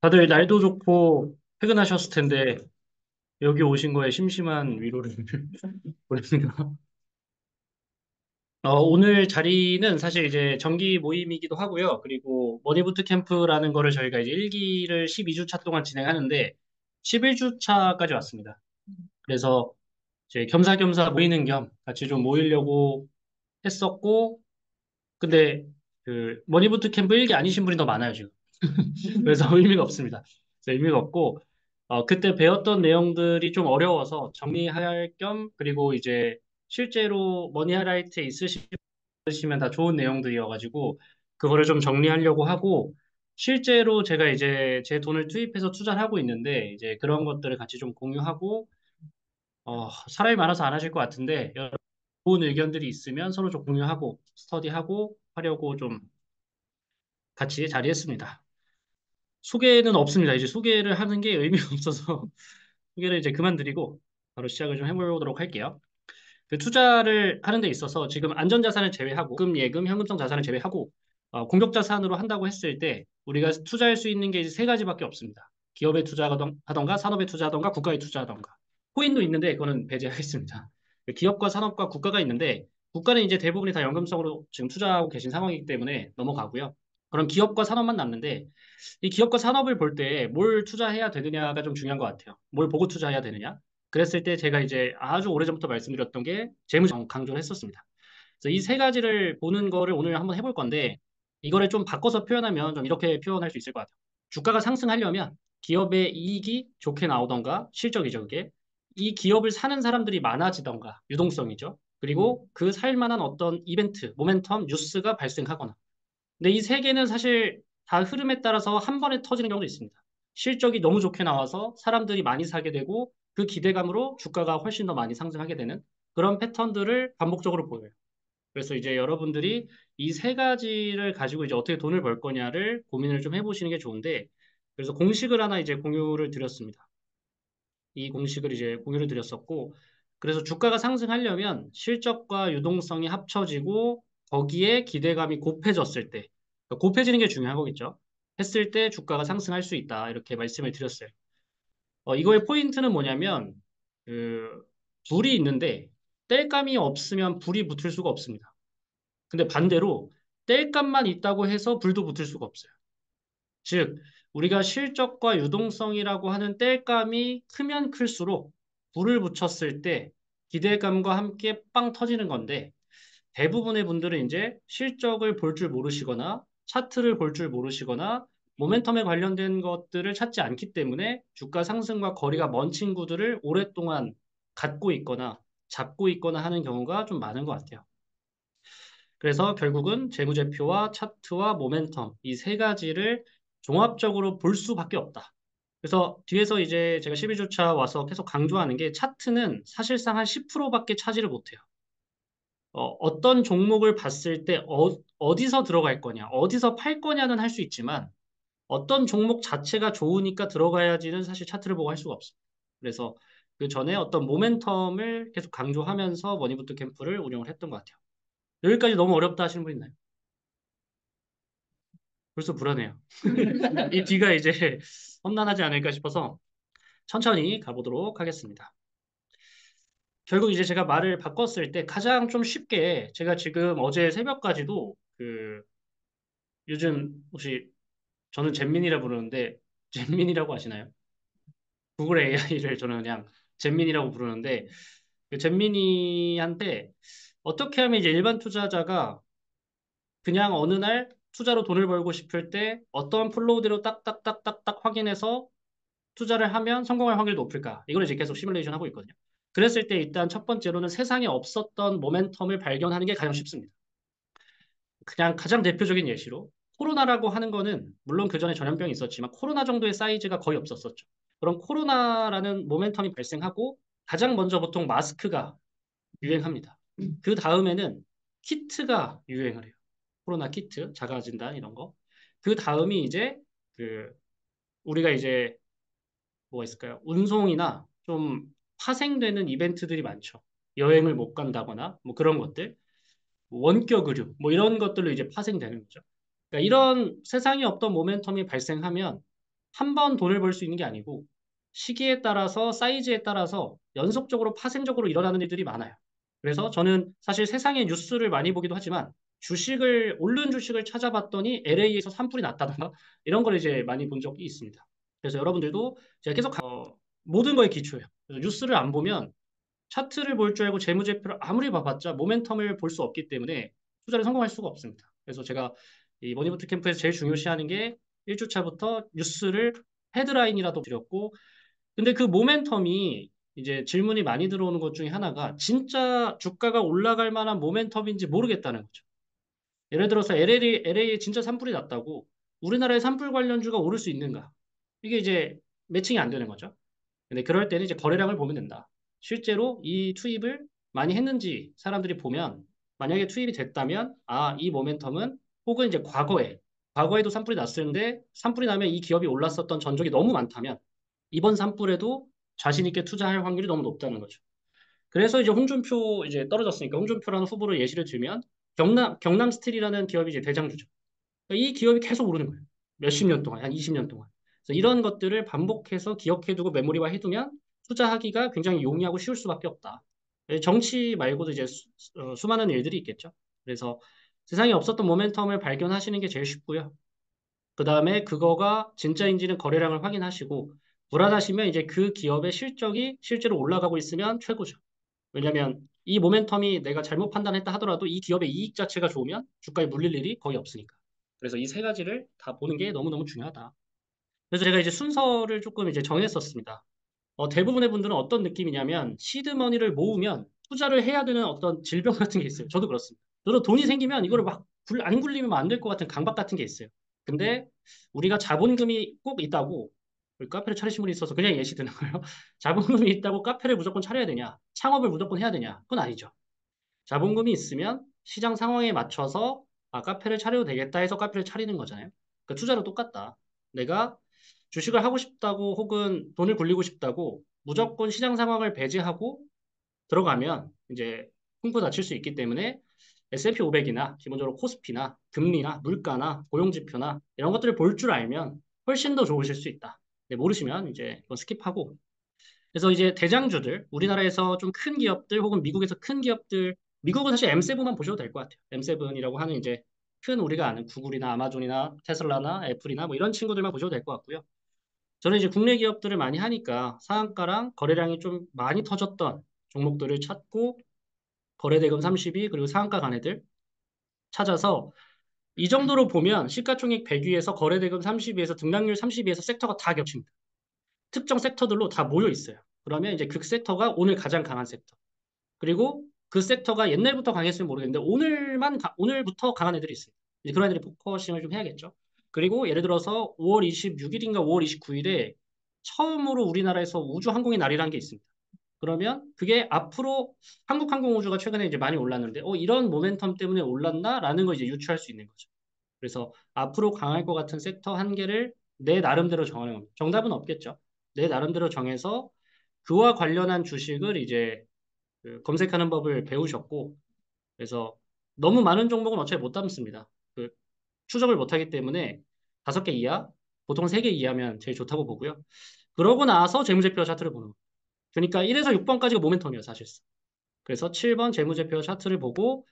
다들 날도 좋고 퇴근하셨을 텐데 여기 오신 거에 심심한 위로를 보내는가? 오늘 자리는 사실 이제 정기 모임이기도 하고요. 그리고 머니부트 캠프라는 거를 저희가 이제 1기를 12주차 동안 진행하는데 11주차까지 왔습니다. 그래서 이제 겸사겸사 모이는 겸 같이 좀 모이려고 했었고, 근데 그 머니부트 캠프 1기 아니신 분이 더 많아요, 지금. 그래서 의미가 없습니다. 그래서 의미가 없고, 그때 배웠던 내용들이 좀 어려워서 정리할 겸, 그리고 이제 실제로 머니 하이라이트에 있으시면 다 좋은 내용들이어가지고, 그거를 좀 정리하려고 하고, 실제로 제가 이제 제 돈을 투입해서 투자를 하고 있는데, 이제 그런 것들을 같이 좀 공유하고, 사람이 많아서 안 하실 것 같은데, 여러 좋은 의견들이 있으면 서로 좀 공유하고, 스터디하고 하려고 좀 같이 자리했습니다. 소개는 없습니다. 이제 소개를 하는 게 의미가 없어서 소개를 이제 그만드리고 바로 시작을 좀 해보도록 할게요. 그 투자를 하는 데 있어서 지금 안전자산을 제외하고 금, 예금, 현금성 자산을 제외하고 공격 자산으로 한다고 했을 때 우리가 투자할 수 있는 게 이제 세 가지밖에 없습니다. 기업에 투자하던가 산업에 투자하던가 국가에 투자하던가 코인도 있는데 그거는 배제하겠습니다. 기업과 산업과 국가가 있는데 국가는 이제 대부분이 다 연금성으로 지금 투자하고 계신 상황이기 때문에 넘어가고요. 그럼 기업과 산업만 남는데 이 기업과 산업을 볼 때 뭘 투자해야 되느냐가 좀 중요한 것 같아요. 뭘 보고 투자해야 되느냐. 그랬을 때 제가 이제 아주 오래전부터 말씀드렸던 게 재무적 강조를 했었습니다. 그래서 이 세 가지를 보는 거를 오늘 한번 해볼 건데 이거를 좀 바꿔서 표현하면 좀 이렇게 표현할 수 있을 것 같아요. 주가가 상승하려면 기업의 이익이 좋게 나오던가 실적이죠, 그게. 이 기업을 사는 사람들이 많아지던가 유동성이죠. 그리고 그 살 만한 어떤 이벤트, 모멘텀, 뉴스가 발생하거나 근데 이 세 개는 사실 다 흐름에 따라서 한 번에 터지는 경우도 있습니다. 실적이 너무 좋게 나와서 사람들이 많이 사게 되고 그 기대감으로 주가가 훨씬 더 많이 상승하게 되는 그런 패턴들을 반복적으로 보여요. 그래서 이제 여러분들이 이 세 가지를 가지고 이제 어떻게 돈을 벌 거냐를 고민을 좀 해보시는 게 좋은데 그래서 공식을 하나 이제 공유를 드렸습니다. 이 공식을 이제 공유를 드렸었고 그래서 주가가 상승하려면 실적과 유동성이 합쳐지고 거기에 기대감이 곱해졌을 때 그러니까 곱해지는 게 중요한 거겠죠. 했을 때 주가가 상승할 수 있다 이렇게 말씀을 드렸어요. 이거의 포인트는 뭐냐면 그 불이 있는데 땔감이 없으면 불이 붙을 수가 없습니다. 근데 반대로 땔감만 있다고 해서 불도 붙을 수가 없어요. 즉, 우리가 실적과 유동성이라고 하는 땔감이 크면 클수록 불을 붙였을 때 기대감과 함께 빵 터지는 건데 대부분의 분들은 이제 실적을 볼 줄 모르시거나 차트를 볼 줄 모르시거나 모멘텀에 관련된 것들을 찾지 않기 때문에 주가 상승과 거리가 먼 친구들을 오랫동안 갖고 있거나 잡고 있거나 하는 경우가 좀 많은 것 같아요. 그래서 결국은 재무제표와 차트와 모멘텀 이 세 가지를 종합적으로 볼 수밖에 없다. 그래서 뒤에서 이제 제가 12주차 와서 계속 강조하는 게 차트는 사실상 한 10%밖에 차지를 못해요. 어떤 종목을 봤을 때 어디서 들어갈 거냐, 어디서 팔 거냐는 할 수 있지만 어떤 종목 자체가 좋으니까 들어가야지는 사실 차트를 보고 할 수가 없어요. 그래서 그 전에 어떤 모멘텀을 계속 강조하면서 머니부트 캠프를 운영을 했던 것 같아요. 여기까지 너무 어렵다 하시는 분 있나요? 벌써 불안해요. 이 뒤가 이제 험난하지 않을까 싶어서 천천히 가보도록 하겠습니다. 결국 이제 제가 말을 바꿨을 때 가장 좀 쉽게 제가 지금 어제 새벽까지도 그 요즘 혹시 저는 잼민이라 부르는데 잼민이라고 아시나요? 구글 AI를 저는 그냥 잼민이라고 부르는데 그 잼민이한테 어떻게 하면 이제 일반 투자자가 그냥 어느 날 투자로 돈을 벌고 싶을 때 어떤 플로우대로 딱딱딱딱딱 확인해서 투자를 하면 성공할 확률이 높을까? 이걸 이제 계속 시뮬레이션 하고 있거든요. 그랬을 때 일단 첫 번째로는 세상에 없었던 모멘텀을 발견하는 게 가장 쉽습니다. 그냥 가장 대표적인 예시로 코로나라고 하는 거는 물론 그 전에 전염병이 있었지만 코로나 정도의 사이즈가 거의 없었었죠. 그럼 코로나라는 모멘텀이 발생하고 가장 먼저 보통 마스크가 유행합니다. 그 다음에는 키트가 유행을 해요. 코로나 키트, 자가진단 이런 거. 그 다음이 이제 그 우리가 이제 뭐가 있을까요? 운송이나 좀 파생되는 이벤트들이 많죠. 여행을 못 간다거나 뭐 그런 것들, 원격 의료 뭐 이런 것들로 이제 파생되는 거죠. 그러니까 이런 세상에 없던 모멘텀이 발생하면 한 번 돈을 벌 수 있는 게 아니고 시기에 따라서 사이즈에 따라서 연속적으로 파생적으로 일어나는 일들이 많아요. 그래서 저는 사실 세상에 뉴스를 많이 보기도 하지만 주식을 오른 주식을 찾아봤더니 LA에서 산불이 났다던가 이런 걸 이제 많이 본 적이 있습니다. 그래서 여러분들도 제가 계속 모든 거에 기초예요. 그래서 뉴스를 안 보면 차트를 볼 줄 알고 재무제표를 아무리 봐봤자 모멘텀을 볼 수 없기 때문에 투자를 성공할 수가 없습니다. 그래서 제가 이 머니부트 캠프에서 제일 중요시하는 게 1주차부터 뉴스를 헤드라인이라도 드렸고, 근데 그 모멘텀이 이제 질문이 많이 들어오는 것 중에 하나가 진짜 주가가 올라갈 만한 모멘텀인지 모르겠다는 거죠. 예를 들어서 LA에 진짜 산불이 났다고 우리나라의 산불 관련주가 오를 수 있는가? 이게 이제 매칭이 안 되는 거죠. 근데 그럴 때는 이제 거래량을 보면 된다. 실제로 이 투입을 많이 했는지 사람들이 보면 만약에 투입이 됐다면 이 모멘텀은 혹은 이제 과거에도 산불이 났었는데 산불이 나면 이 기업이 올랐었던 전적이 너무 많다면 이번 산불에도 자신 있게 투자할 확률이 너무 높다는 거죠. 그래서 이제 홍준표 이제 떨어졌으니까 홍준표라는 후보를 예시를 들면 경남 스틸이라는 기업이 이제 대장주죠. 그러니까 이 기업이 계속 오르는 거예요. 몇십 년 동안, 한 20년 동안. 그래서 이런 것들을 반복해서 기억해두고 메모리화 해두면 투자하기가 굉장히 용이하고 쉬울 수밖에 없다. 정치 말고도 이제 수많은 일들이 있겠죠. 그래서 세상에 없었던 모멘텀을 발견하시는 게 제일 쉽고요. 그 다음에 그거가 진짜인지는 거래량을 확인하시고 불안하시면 이제 그 기업의 실적이 실제로 올라가고 있으면 최고죠. 왜냐하면 이 모멘텀이 내가 잘못 판단했다 하더라도 이 기업의 이익 자체가 좋으면 주가에 물릴 일이 거의 없으니까. 그래서 이 세 가지를 다 보는 게 너무너무 중요하다. 그래서 제가 이제 순서를 조금 이제 정했었습니다. 대부분의 분들은 어떤 느낌이냐면 시드머니를 모으면 투자를 해야 되는 어떤 질병 같은 게 있어요. 저도 그렇습니다. 저도 돈이 생기면 이거를 막 안 굴리면 안 될 것 같은 강박 같은 게 있어요. 근데 우리가 자본금이 꼭 있다고 우리 카페를 차리신 분이 있어서 그냥 예시 드는 거예요. 자본금이 있다고 카페를 무조건 차려야 되냐? 창업을 무조건 해야 되냐? 그건 아니죠. 자본금이 있으면 시장 상황에 맞춰서 카페를 차려도 되겠다 해서 카페를 차리는 거잖아요. 그 투자로 똑같다. 내가 주식을 하고 싶다고 혹은 돈을 굴리고 싶다고 무조건 시장 상황을 배제하고 들어가면 이제 쿵푸 다칠 수 있기 때문에 S&P 500이나 기본적으로 코스피나 금리나 물가나 고용지표나 이런 것들을 볼 줄 알면 훨씬 더 좋으실 수 있다. 네, 모르시면 이제 이건 스킵하고 그래서 이제 대장주들, 우리나라에서 좀 큰 기업들 혹은 미국에서 큰 기업들, 미국은 사실 M7만 보셔도 될 것 같아요. M7이라고 하는 이제 큰 우리가 아는 구글이나 아마존이나 테슬라나 애플이나 뭐 이런 친구들만 보셔도 될 것 같고요. 저는 이제 국내 기업들을 많이 하니까 상한가랑 거래량이 좀 많이 터졌던 종목들을 찾고 거래대금 30위 그리고 상한가 간 애들 찾아서 이 정도로 보면 시가총액 100위에서 거래대금 30위에서 등락률 30위에서 섹터가 다 겹칩니다. 특정 섹터들로 다 모여 있어요. 그러면 이제 그 섹터가 오늘 가장 강한 섹터. 그리고 그 섹터가 옛날부터 강했으면 모르겠는데 오늘부터 강한 애들이 있어요. 이제 그런 애들이 포커싱을 좀 해야겠죠. 그리고 예를 들어서 5월 26일인가 5월 29일에 처음으로 우리나라에서 우주항공의 날이라는 게 있습니다. 그러면 그게 앞으로 한국항공우주가 최근에 이제 많이 올랐는데 이런 모멘텀 때문에 올랐나라는 걸 이제 유추할 수 있는 거죠. 그래서 앞으로 강할 것 같은 섹터 한 개를 내 나름대로 정하는 겁니다. 정답은 없겠죠. 내 나름대로 정해서 그와 관련한 주식을 이제 그 검색하는 법을 배우셨고, 그래서 너무 많은 종목은 어차피 못 담습니다. 그 추적을 못하기 때문에 5개 이하, 보통 3개 이하면 제일 좋다고 보고요. 그러고 나서 재무제표 차트를 보는 거예요. 그러니까 1에서 6번까지가 모멘텀이에요, 사실상. 그래서 7번 재무제표 차트를 보고,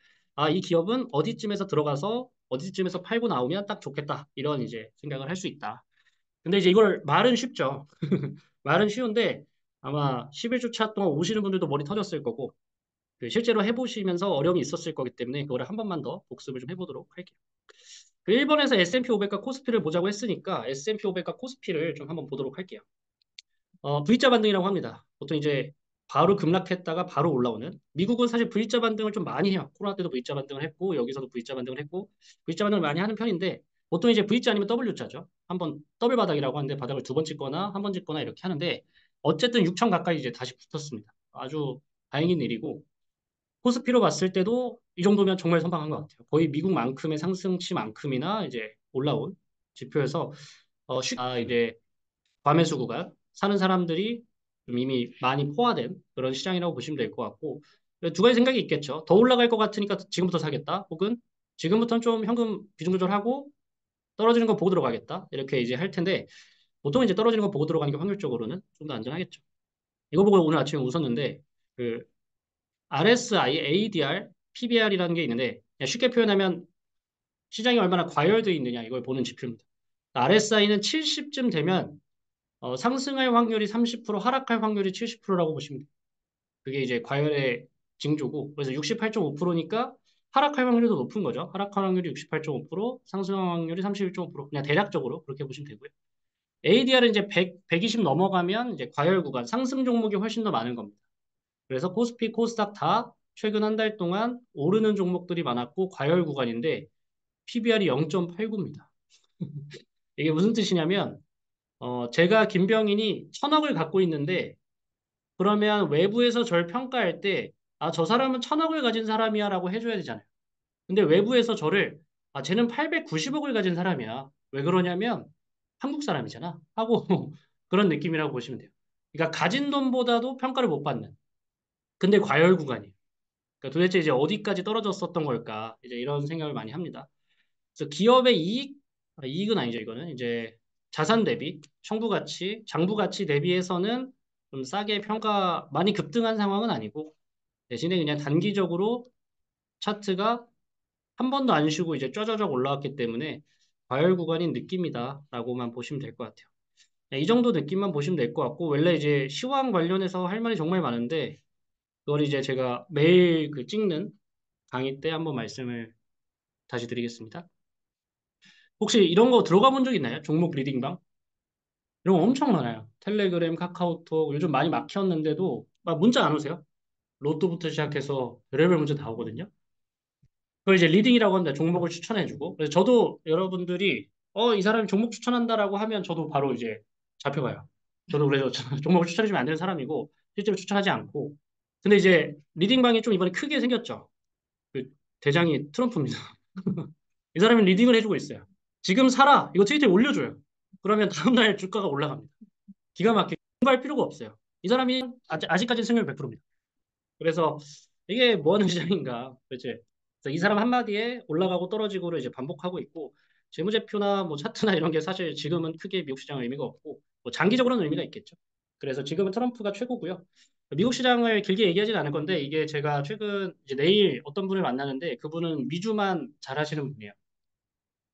이 기업은 어디쯤에서 들어가서 어디쯤에서 팔고 나오면 딱 좋겠다. 이런 이제 생각을 할 수 있다. 근데 이제 이걸 말은 쉽죠. 말은 쉬운데 아마 11주차 동안 오시는 분들도 머리 터졌을 거고, 실제로 해보시면서 어려움이 있었을 거기 때문에 그거를 한 번만 더 복습을 좀 해보도록 할게요. 그 1번에서 S&P 500과 코스피를 보자고 했으니까 S&P 500과 코스피를 좀 한번 보도록 할게요. V자 반등이라고 합니다. 보통 이제 바로 급락했다가 바로 올라오는. 미국은 사실 V자 반등을 좀 많이 해요. 코로나 때도 V자 반등을 했고 여기서도 V자 반등을 했고 V자 반등을 많이 하는 편인데 보통 이제 V자 아니면 W자죠. 한번 더블 바닥이라고 하는데 바닥을 2번 찍거나 한 번 찍거나 이렇게 하는데 어쨌든 6천 가까이 이제 다시 붙었습니다. 아주 다행인 일이고 코스피로 봤을 때도 이 정도면 정말 선방한 것 같아요. 거의 미국만큼의 상승치만큼이나 이제 올라온 지표에서 이제 과매수 구간 사는 사람들이 좀 이미 많이 포화된 그런 시장이라고 보시면 될 것 같고 두 가지 생각이 있겠죠. 더 올라갈 것 같으니까 지금부터 사겠다. 혹은 지금부터는 좀 현금 비중 조절하고 떨어지는 거 보고 들어가겠다. 이렇게 이제 할 텐데 보통 이제 떨어지는 거 보고 들어가는 게 확률적으로는 좀 더 안전하겠죠. 이거 보고 오늘 아침에 웃었는데 그 RSI, ADR, PBR이라는 게 있는데 그냥 쉽게 표현하면 시장이 얼마나 과열되어 있느냐 이걸 보는 지표입니다. RSI는 70쯤 되면 상승할 확률이 30%, 하락할 확률이 70%라고 보시면 돼요. 그게 이제 과열의 징조고 그래서 68.5%니까 하락할 확률이 더 높은 거죠. 하락할 확률이 68.5%, 상승할 확률이 31.5%. 그냥 대략적으로 그렇게 보시면 되고요. ADR은 이제 120 넘어가면 이제 과열 구간, 상승 종목이 훨씬 더 많은 겁니다. 그래서 코스피, 코스닥 다 최근 한 달 동안 오르는 종목들이 많았고 과열 구간인데 PBR이 0.89입니다. 이게 무슨 뜻이냐면 제가 김병인이 1,000억을 갖고 있는데 그러면 외부에서 저를 평가할 때 아, 저 사람은 1,000억을 가진 사람이야라고 해줘야 되잖아요. 근데 외부에서 저를 아, 쟤는 890억을 가진 사람이야. 왜 그러냐면 한국 사람이잖아. 하고 그런 느낌이라고 보시면 돼요. 그러니까 가진 돈보다도 평가를 못 받는. 근데 과열 구간이에요. 그러니까 도대체 이제 어디까지 떨어졌었던 걸까? 이제 이런 생각을 많이 합니다. 그래서 기업의 이익은 아니죠, 이거는. 이제 자산 대비, 청부 가치, 장부 가치 대비해서는 좀 싸게 평가, 많이 급등한 상황은 아니고, 대신에 그냥 단기적으로 차트가 한 번도 안 쉬고 이제 쩌저적 올라왔기 때문에 과열 구간인 느낌이다라고만 보시면 될 것 같아요. 네, 이 정도 느낌만 보시면 될 것 같고, 원래 이제 시황 관련해서 할 말이 정말 많은데, 그걸 이제 제가 매일 그 찍는 강의 때 한번 말씀을 다시 드리겠습니다. 혹시 이런 거 들어가 본 적 있나요? 종목 리딩방? 이런 거 엄청 많아요. 텔레그램, 카카오톡, 요즘 많이 막혔는데도 막 문자 안 오세요? 로또부터 시작해서 별의별 문자 다 오거든요. 그걸 이제 리딩이라고 합니다. 종목을 추천해주고. 그래서 저도 여러분들이 이 사람이 종목 추천한다라고 하면 저도 바로 이제 잡혀가요. 저도 그래서 종목을 추천해주면 안 되는 사람이고 실제로 추천하지 않고. 근데 이제 리딩방이 좀 이번에 크게 생겼죠. 그 대장이 트럼프입니다. 이 사람이 리딩을 해주고 있어요. 지금 사라. 이거 트위터에 올려줘요. 그러면 다음날 주가가 올라갑니다. 기가 막히게 공부할 필요가 없어요. 이 사람이 아직까지 승률 100%입니다. 그래서 이게 뭐 하는 시장인가 도대체. 그래서 이 사람 한마디에 올라가고 떨어지고를 이제 반복하고 있고 재무제표나 뭐 차트나 이런 게 사실 지금은 크게 미국 시장은 의미가 없고 뭐 장기적으로는 의미가 있겠죠. 그래서 지금은 트럼프가 최고고요. 미국 시장을 길게 얘기하지는 않을 건데 이게 제가 최근 이제 내일 어떤 분을 만나는데 그분은 미주만 잘하시는 분이에요.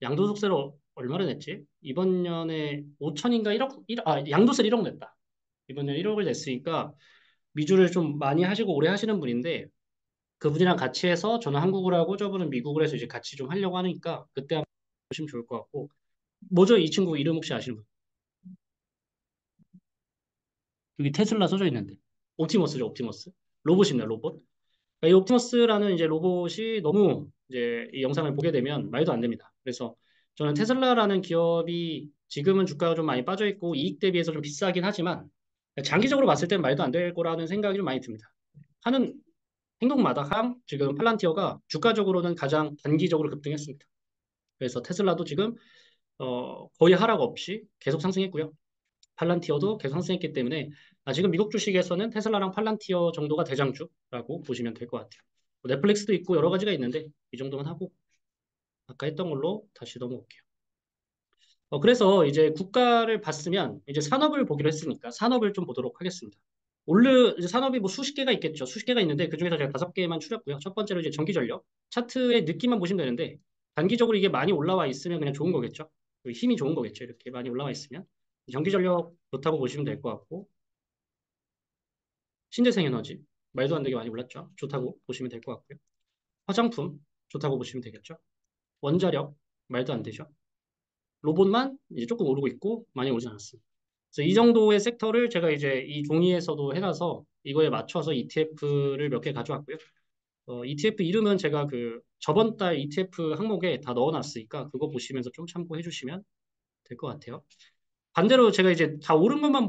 양도소득세를 얼마를 냈지? 이번 년에 5천인가 1억, 양도세 1억 냈다. 이번 년에 1억을 냈으니까 미주를 좀 많이 하시고 오래 하시는 분인데 그분이랑 같이 해서 저는 한국을 하고 저분은 미국을 해서 이제 같이 좀 하려고 하니까 그때 한번 보시면 좋을 것 같고 뭐죠? 이 친구 이름 혹시 아시는 분? 여기 테슬라 써져 있는데 옵티머스죠, 옵티머스. 로봇입니다, 로봇. 그러니까 이 옵티머스라는 이제 로봇이 너무 이제 이 영상을 보게 되면 말도 안 됩니다. 그래서 저는 테슬라라는 기업이 지금은 주가가 좀 많이 빠져 있고 이익 대비해서 좀 비싸긴 하지만 장기적으로 봤을 땐 말도 안 될 거라는 생각이 좀 많이 듭니다. 하는 행동마다 지금 팔란티어가 주가적으로는 가장 단기적으로 급등했습니다. 그래서 테슬라도 지금 거의 하락 없이 계속 상승했고요. 팔란티어도 계속 상승했기 때문에 지금 미국 주식에서는 테슬라랑 팔란티어 정도가 대장주라고 보시면 될 것 같아요. 뭐 넷플릭스도 있고 여러 가지가 있는데 이 정도만 하고 아까 했던 걸로 다시 넘어올게요. 그래서 이제 국가를 봤으면 이제 산업을 보기로 했으니까 산업을 좀 보도록 하겠습니다. 이제 산업이 뭐 수십 개가 있겠죠. 수십 개가 있는데 그중에서 제가 5개만 추렸고요. 첫 번째로 이제 전기전력. 차트의 느낌만 보시면 되는데 단기적으로 이게 많이 올라와 있으면 그냥 좋은 거겠죠. 힘이 좋은 거겠죠. 이렇게 많이 올라와 있으면. 전기전력 좋다고 보시면 될 것 같고 신재생에너지 말도 안 되게 많이 올랐죠. 좋다고 보시면 될 것 같고요. 화장품 좋다고 보시면 되겠죠. 원자력 말도 안 되죠. 로봇만 이제 조금 오르고 있고 많이 오르지 않았습니다. 그래서 이 정도의 섹터를 제가 이제 이 종이에서도 해놔서 이거에 맞춰서 ETF를 몇 개 가져왔고요. ETF 이름은 제가 그 저번 달 ETF 항목에 다 넣어놨으니까 그거 보시면서 좀 참고해 주시면 될 것 같아요. 반대로 제가 이제 다 오른 것만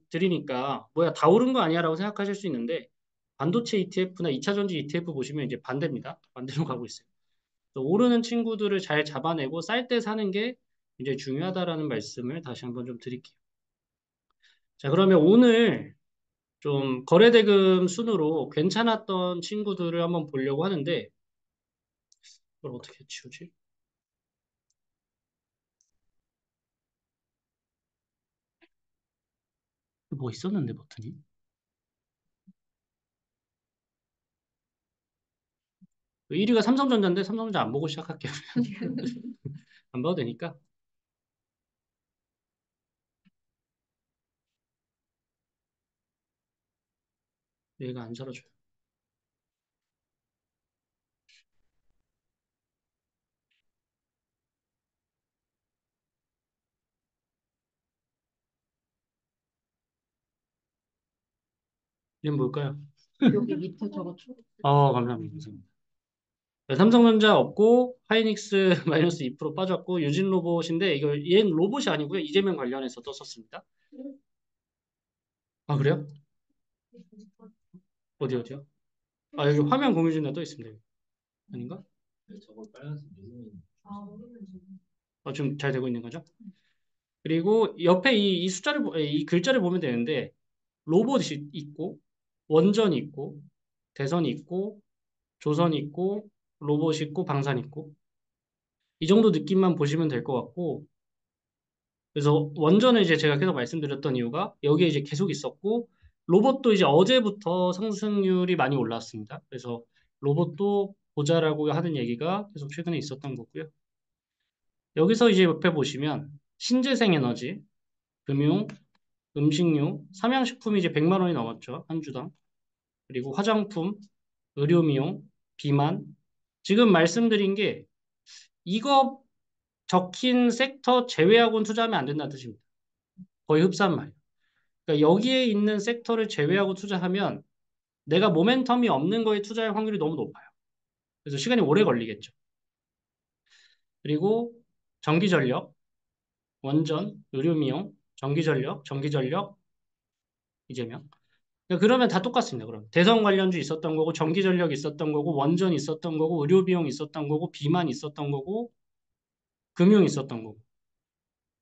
드리니까 뭐야 다 오른 거 아니야라고 생각하실 수 있는데 반도체 ETF나 2차 전지 ETF 보시면 이제 반대입니다. 반대로 가고 있어요. 그래서 오르는 친구들을 잘 잡아내고 쌀 때 사는 게 이제 중요하다라는 말씀을 다시 한번 좀 드릴게요. 자, 그러면 오늘 좀 거래대금 순으로 괜찮았던 친구들을 한번 보려고 하는데 그걸 어떻게 치우지? 뭐 있었는데 버튼이? 1위가 삼성전자인데 삼성전자 안 보고 시작할게요. 안 봐도 되니까. 얘가 안 살아줘요. 얘는 뭘까요? 여기 밑에 저거 초. 감사합니다. 감사합니다. 네, 삼성전자 없고 하이닉스 마이너스 2% 빠졌고 유진 로봇인데 이거 얘는 로봇이 아니고요. 이재명 관련해서 떴었습니다. 아 그래요? 어디 어디요? 아 여기 화면 공유 중에 떠 있습니다. 여기. 아닌가? 좀 잘 되고 있는 거죠? 그리고 옆에 이 숫자를 이 글자를 보면 되는데 로봇이 있고 원전이 있고 대선이 있고 조선이 있고 로봇이 있고 방산이 있고 이 정도 느낌만 보시면 될 것 같고 그래서 원전을 이제 제가 계속 말씀드렸던 이유가 여기에 이제 계속 있었고 로봇도 이제 어제부터 상승률이 많이 올랐습니다. 그래서 로봇도 보자라고 하는 얘기가 계속 최근에 있었던 거고요. 여기서 이제 옆에 보시면 신재생에너지, 금융, 음식료, 삼양식품이 이제 100만 원이 넘었죠. 한 주당. 그리고 화장품, 의료미용, 비만. 지금 말씀드린 게 이거 적힌 섹터 제외하고는 투자하면 안 된다는 뜻입니다. 거의 흡사한 말이에요. 그러니까 여기에 있는 섹터를 제외하고 투자하면 내가 모멘텀이 없는 거에 투자할 확률이 너무 높아요. 그래서 시간이 오래 걸리겠죠. 그리고 전기전력, 원전, 의료미용, 전기전력, 이재명. 그러니까 그러면 다 똑같습니다. 그럼 대선 관련주 있었던 거고, 전기전력 있었던 거고, 원전 있었던 거고, 의료비용 있었던 거고, 비만 있었던 거고, 금융 있었던 거고,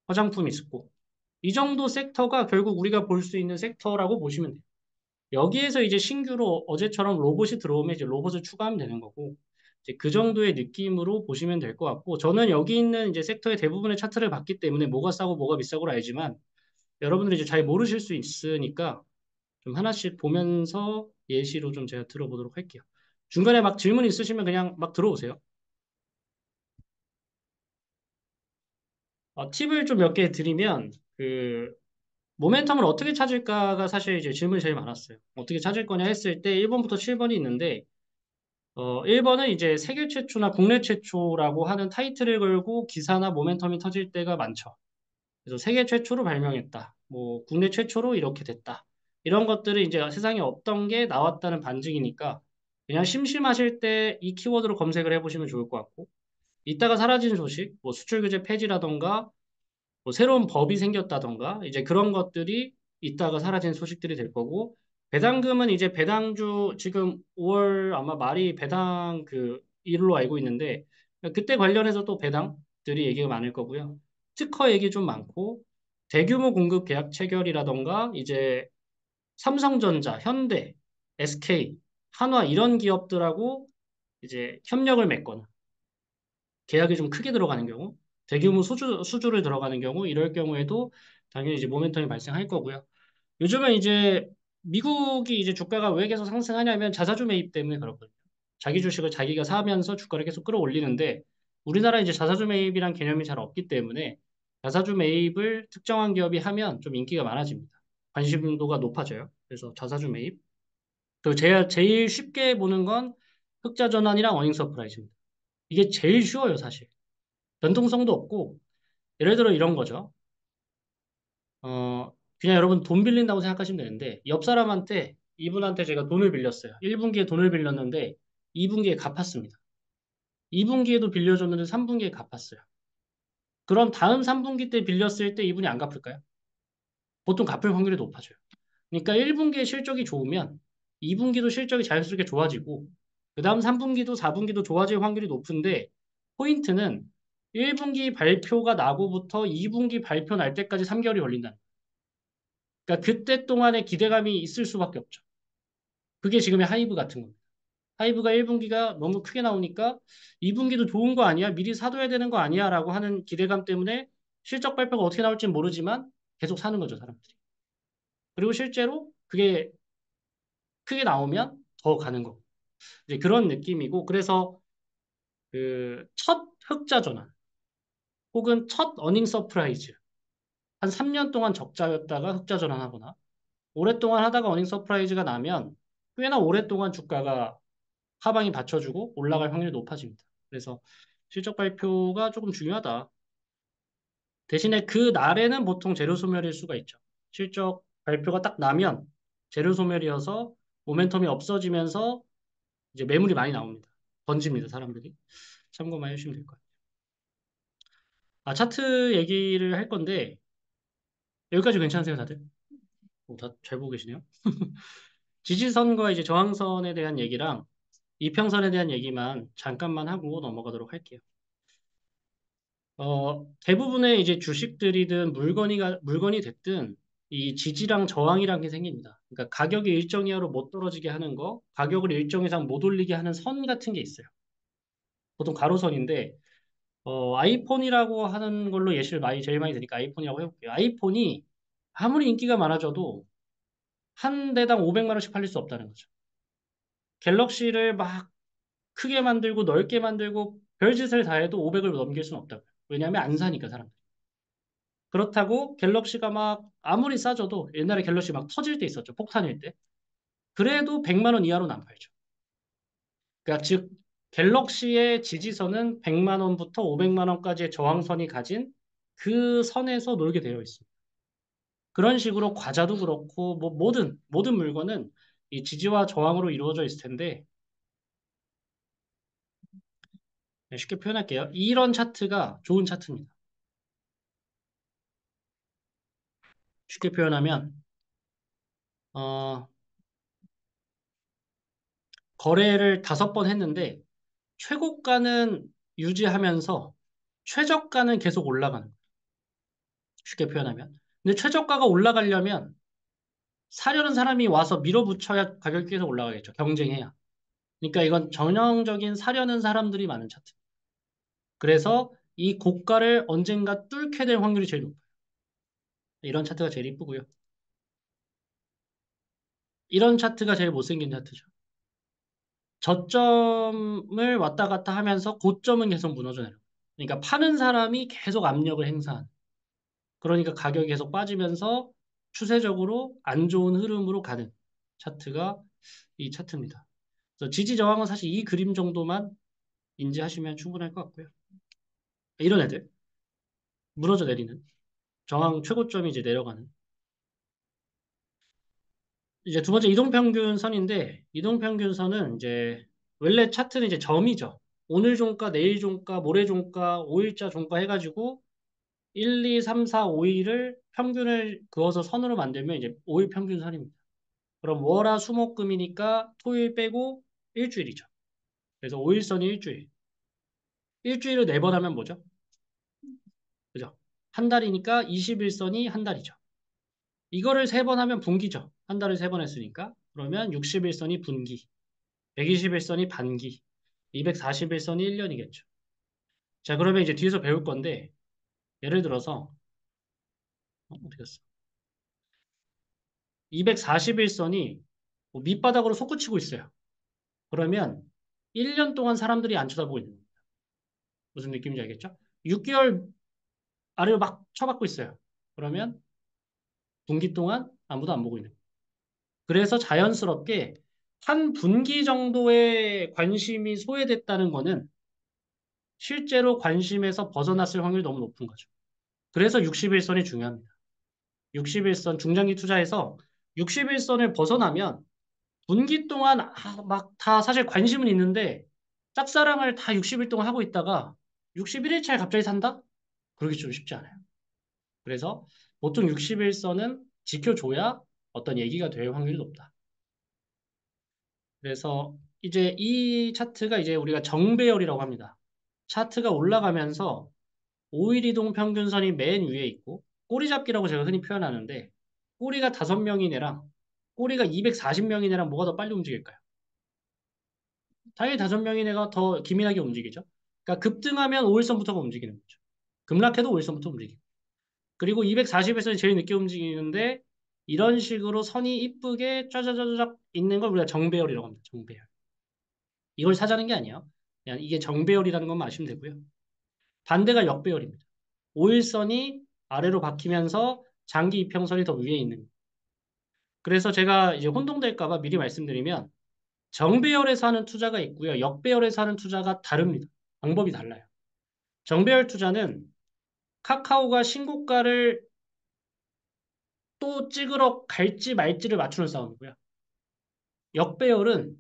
화장품 있었고. 이 정도 섹터가 결국 우리가 볼 수 있는 섹터라고 보시면 돼요. 여기에서 이제 신규로 어제처럼 로봇이 들어오면 이제 로봇을 추가하면 되는 거고, 이제 그 정도의 느낌으로 보시면 될 것 같고, 저는 여기 있는 이제 섹터의 대부분의 차트를 봤기 때문에 뭐가 싸고 뭐가 비싸고를 알지만, 여러분들이 이제 잘 모르실 수 있으니까 좀 하나씩 보면서 예시로 좀 제가 들어보도록 할게요. 중간에 막 질문 있으시면 그냥 막 들어오세요. 팁을 좀 몇 개 드리면, 모멘텀을 어떻게 찾을까가 사실 이제 질문이 제일 많았어요. 어떻게 찾을 거냐 했을 때 1번부터 7번이 있는데, 1번은 이제 세계 최초나 국내 최초라고 하는 타이틀을 걸고 기사나 모멘텀이 터질 때가 많죠. 그래서 세계 최초로 발명했다. 뭐, 국내 최초로 이렇게 됐다. 이런 것들은 이제 세상에 없던 게 나왔다는 반증이니까 그냥 심심하실 때 이 키워드로 검색을 해보시면 좋을 것 같고, 이따가 사라진 소식, 뭐 수출 규제 폐지라던가 뭐 새로운 법이 생겼다던가 이제 그런 것들이 있다가 사라진 소식들이 될 거고 배당금은 이제 배당주 지금 5월 아마 말이 배당 일로 알고 있는데 그때 관련해서 또 배당들이 얘기가 많을 거고요. 특허 얘기 좀 많고 대규모 공급 계약 체결이라던가 이제 삼성전자, 현대, SK, 한화 이런 기업들하고 이제 협력을 맺거나 계약이 좀 크게 들어가는 경우, 대규모 수주를 들어가는 경우, 이럴 경우에도 당연히 이제 모멘텀이 발생할 거고요. 요즘은 이제 미국이 이제 주가가 왜 계속 상승하냐면 자사주 매입 때문에 그렇거든요. 자기 주식을 자기가 사면서 주가를 계속 끌어올리는데 우리나라 이제 자사주 매입이란 개념이 잘 없기 때문에 자사주 매입을 특정한 기업이 하면 좀 인기가 많아집니다. 관심도가 높아져요. 그래서 자사주 매입. 그리고 제일 쉽게 보는 건 흑자 전환이랑 어닝 서프라이즈입니다. 이게 제일 쉬워요, 사실. 변동성도 없고, 예를 들어 이런 거죠. 그냥 여러분 돈 빌린다고 생각하시면 되는데, 옆 사람한테, 이분한테 제가 돈을 빌렸어요. 1분기에 돈을 빌렸는데, 2분기에 갚았습니다. 2분기에도 빌려줬는데 3분기에 갚았어요. 그럼 다음 3분기 때 빌렸을 때 이분이 안 갚을까요? 보통 갚을 확률이 높아져요. 그러니까 1분기에 실적이 좋으면 2분기도 실적이 자연스럽게 좋아지고, 그 다음 3분기도 4분기도 좋아질 확률이 높은데, 포인트는 1분기 발표가 나고부터 2분기 발표 날 때까지 3개월이 걸린다. 그러니까 그때 동안에 기대감이 있을 수밖에 없죠. 그게 지금의 하이브 같은 겁니다. 하이브가 1분기가 너무 크게 나오니까 2분기도 좋은 거 아니야? 미리 사둬야 되는 거 아니야? 라고 하는 기대감 때문에 실적 발표가 어떻게 나올지 모르지만 계속 사는 거죠, 사람들이. 그리고 실제로 그게 크게 나오면 더 가는 거. 이제 그런 느낌이고, 그래서 그 첫 흑자 전환 혹은 첫 어닝 서프라이즈 한 3년 동안 적자였다가 흑자 전환하거나 오랫동안 하다가 어닝 서프라이즈가 나면 꽤나 오랫동안 주가가 하방이 받쳐주고 올라갈 확률이 높아집니다. 그래서 실적 발표가 조금 중요하다. 대신에 그 날에는 보통 재료 소멸일 수가 있죠. 실적 발표가 딱 나면 재료 소멸이어서 모멘텀이 없어지면서 이제 매물이 많이 나옵니다. 던집니다, 사람들이. 참고만 해주시면 될 것 같아요. 아, 차트 얘기를 할 건데 여기까지 괜찮으세요, 다들? 다 잘 보고 계시네요. 지지선과 이제 저항선에 대한 얘기랑 이평선에 대한 얘기만 잠깐만 하고 넘어가도록 할게요. 대부분의 이제 주식들이든 물건이 됐든 이 지지랑 저항이란 게 생깁니다. 그러니까 가격이 일정 이하로 못 떨어지게 하는 거, 가격을 일정 이상 못 올리게 하는 선 같은 게 있어요. 보통 가로선인데, 아이폰이라고 하는 걸로 예시를 제일 많이 드니까 아이폰이라고 해볼게요. 아이폰이 아무리 인기가 많아져도 한 대당 500만 원씩 팔릴 수 없다는 거죠. 갤럭시를 막 크게 만들고 넓게 만들고 별짓을 다 해도 500을 넘길 수는 없다고요. 왜냐하면 안 사니까 사람들. 그렇다고 갤럭시가 막 아무리 싸져도 옛날에 갤럭시 막 터질 때 있었죠. 폭탄일 때. 그래도 100만 원 이하로는 안 팔죠. 그러니까 즉 갤럭시의 지지선은 100만 원부터 500만 원까지의 저항선이 가진 그 선에서 놀게 되어 있습니다. 그런 식으로 과자도 그렇고 뭐 모든 물건은 이 지지와 저항으로 이루어져 있을 텐데 쉽게 표현할게요. 이런 차트가 좋은 차트입니다. 쉽게 표현하면 어, 거래를 5번 했는데 최고가는 유지하면서 최저가는 계속 올라가는 거예요. 쉽게 표현하면. 근데 최저가가 올라가려면 사려는 사람이 와서 밀어붙여야 가격이 계속 올라가겠죠. 경쟁해야. 그러니까 이건 전형적인 사려는 사람들이 많은 차트. 그래서 이 고가를 언젠가 뚫게 될 확률이 제일 높아요. 이런 차트가 제일 이쁘고요. 이런 차트가 제일 못생긴 차트죠. 저점을 왔다 갔다 하면서 고점은 계속 무너져 내려. 그러니까 파는 사람이 계속 압력을 행사하는. 그러니까 가격이 계속 빠지면서 추세적으로 안 좋은 흐름으로 가는 차트가 이 차트입니다. 그래서 지지 저항은 사실 이 그림 정도만 인지하시면 충분할 것 같고요. 이런 애들 무너져 내리는 저항 최고점이 이제 내려가는 이제 두 번째 이동평균선인데 이동평균선은 이제 원래 차트는 이제 점이죠. 오늘 종가, 내일 종가, 모레 종가, 5일자 종가 해가지고 1, 2, 3, 4, 5일을 평균을 그어서 선으로 만들면 이제 5일 평균선입니다. 그럼 월화 수목금이니까 토요일 빼고 일주일이죠. 그래서 5일선이 일주일. 일주일을 4번 하면 뭐죠? 그죠? 한 달이니까 21선이 한 달이죠. 이거를 3번 하면 분기죠. 한 달을 3번 했으니까. 그러면 61선이 분기, 121선이 반기, 241선이 1년이겠죠. 자, 그러면 이제 뒤에서 배울 건데, 예를 들어서, 어떻게 했어? 241선이 밑바닥으로 솟구치고 있어요. 그러면 1년 동안 사람들이 안 쳐다보고 있는 거예요. 무슨 느낌인지 알겠죠? 6개월 아래로 막 쳐박고 있어요. 그러면 분기 동안 아무도 안 보고 있는 거예요. 그래서 자연스럽게 한 분기 정도의 관심이 소외됐다는 거는 실제로 관심에서 벗어났을 확률이 너무 높은 거죠. 그래서 61선이 중요합니다. 61선 중장기 투자에서 61선을 벗어나면 분기 동안 막 다 사실 관심은 있는데 짝사랑을 다 60일 동안 하고 있다가 61일차에 갑자기 산다? 그러기 좀 쉽지 않아요. 그래서 보통 61선은 지켜줘야 어떤 얘기가 될 확률이 높다. 그래서 이제 이 차트가 이제 우리가 정배열이라고 합니다. 차트가 올라가면서 5일 이동 평균선이 맨 위에 있고 꼬리잡기라고 제가 흔히 표현하는데 꼬리가 5명인 애랑 꼬리가 240명인 애랑 뭐가 더 빨리 움직일까요? 당연히 5명인 애가 더 기민하게 움직이죠. 그러니까 급등하면 5일선부터가 움직이는 거죠. 급락해도 5일선부터 움직이고. 그리고 240에서는 제일 늦게 움직이는데 이런 식으로 선이 이쁘게 짜자자자작 있는 걸 우리가 정배열이라고 합니다. 정배열. 이걸 사자는 게 아니에요. 그냥 이게 정배열이라는 것만 아시면 되고요. 반대가 역배열입니다. 오일선이 아래로 박히면서 장기 이평선이 더 위에 있는 거예요. 그래서 제가 이제 혼동될까 봐 미리 말씀드리면 정배열에서 하는 투자가 있고요. 역배열에서 하는 투자가 다릅니다. 방법이 달라요. 정배열 투자는 카카오가 신고가를 또 찍으러 갈지 말지를 맞추는 싸움이고요. 역배열은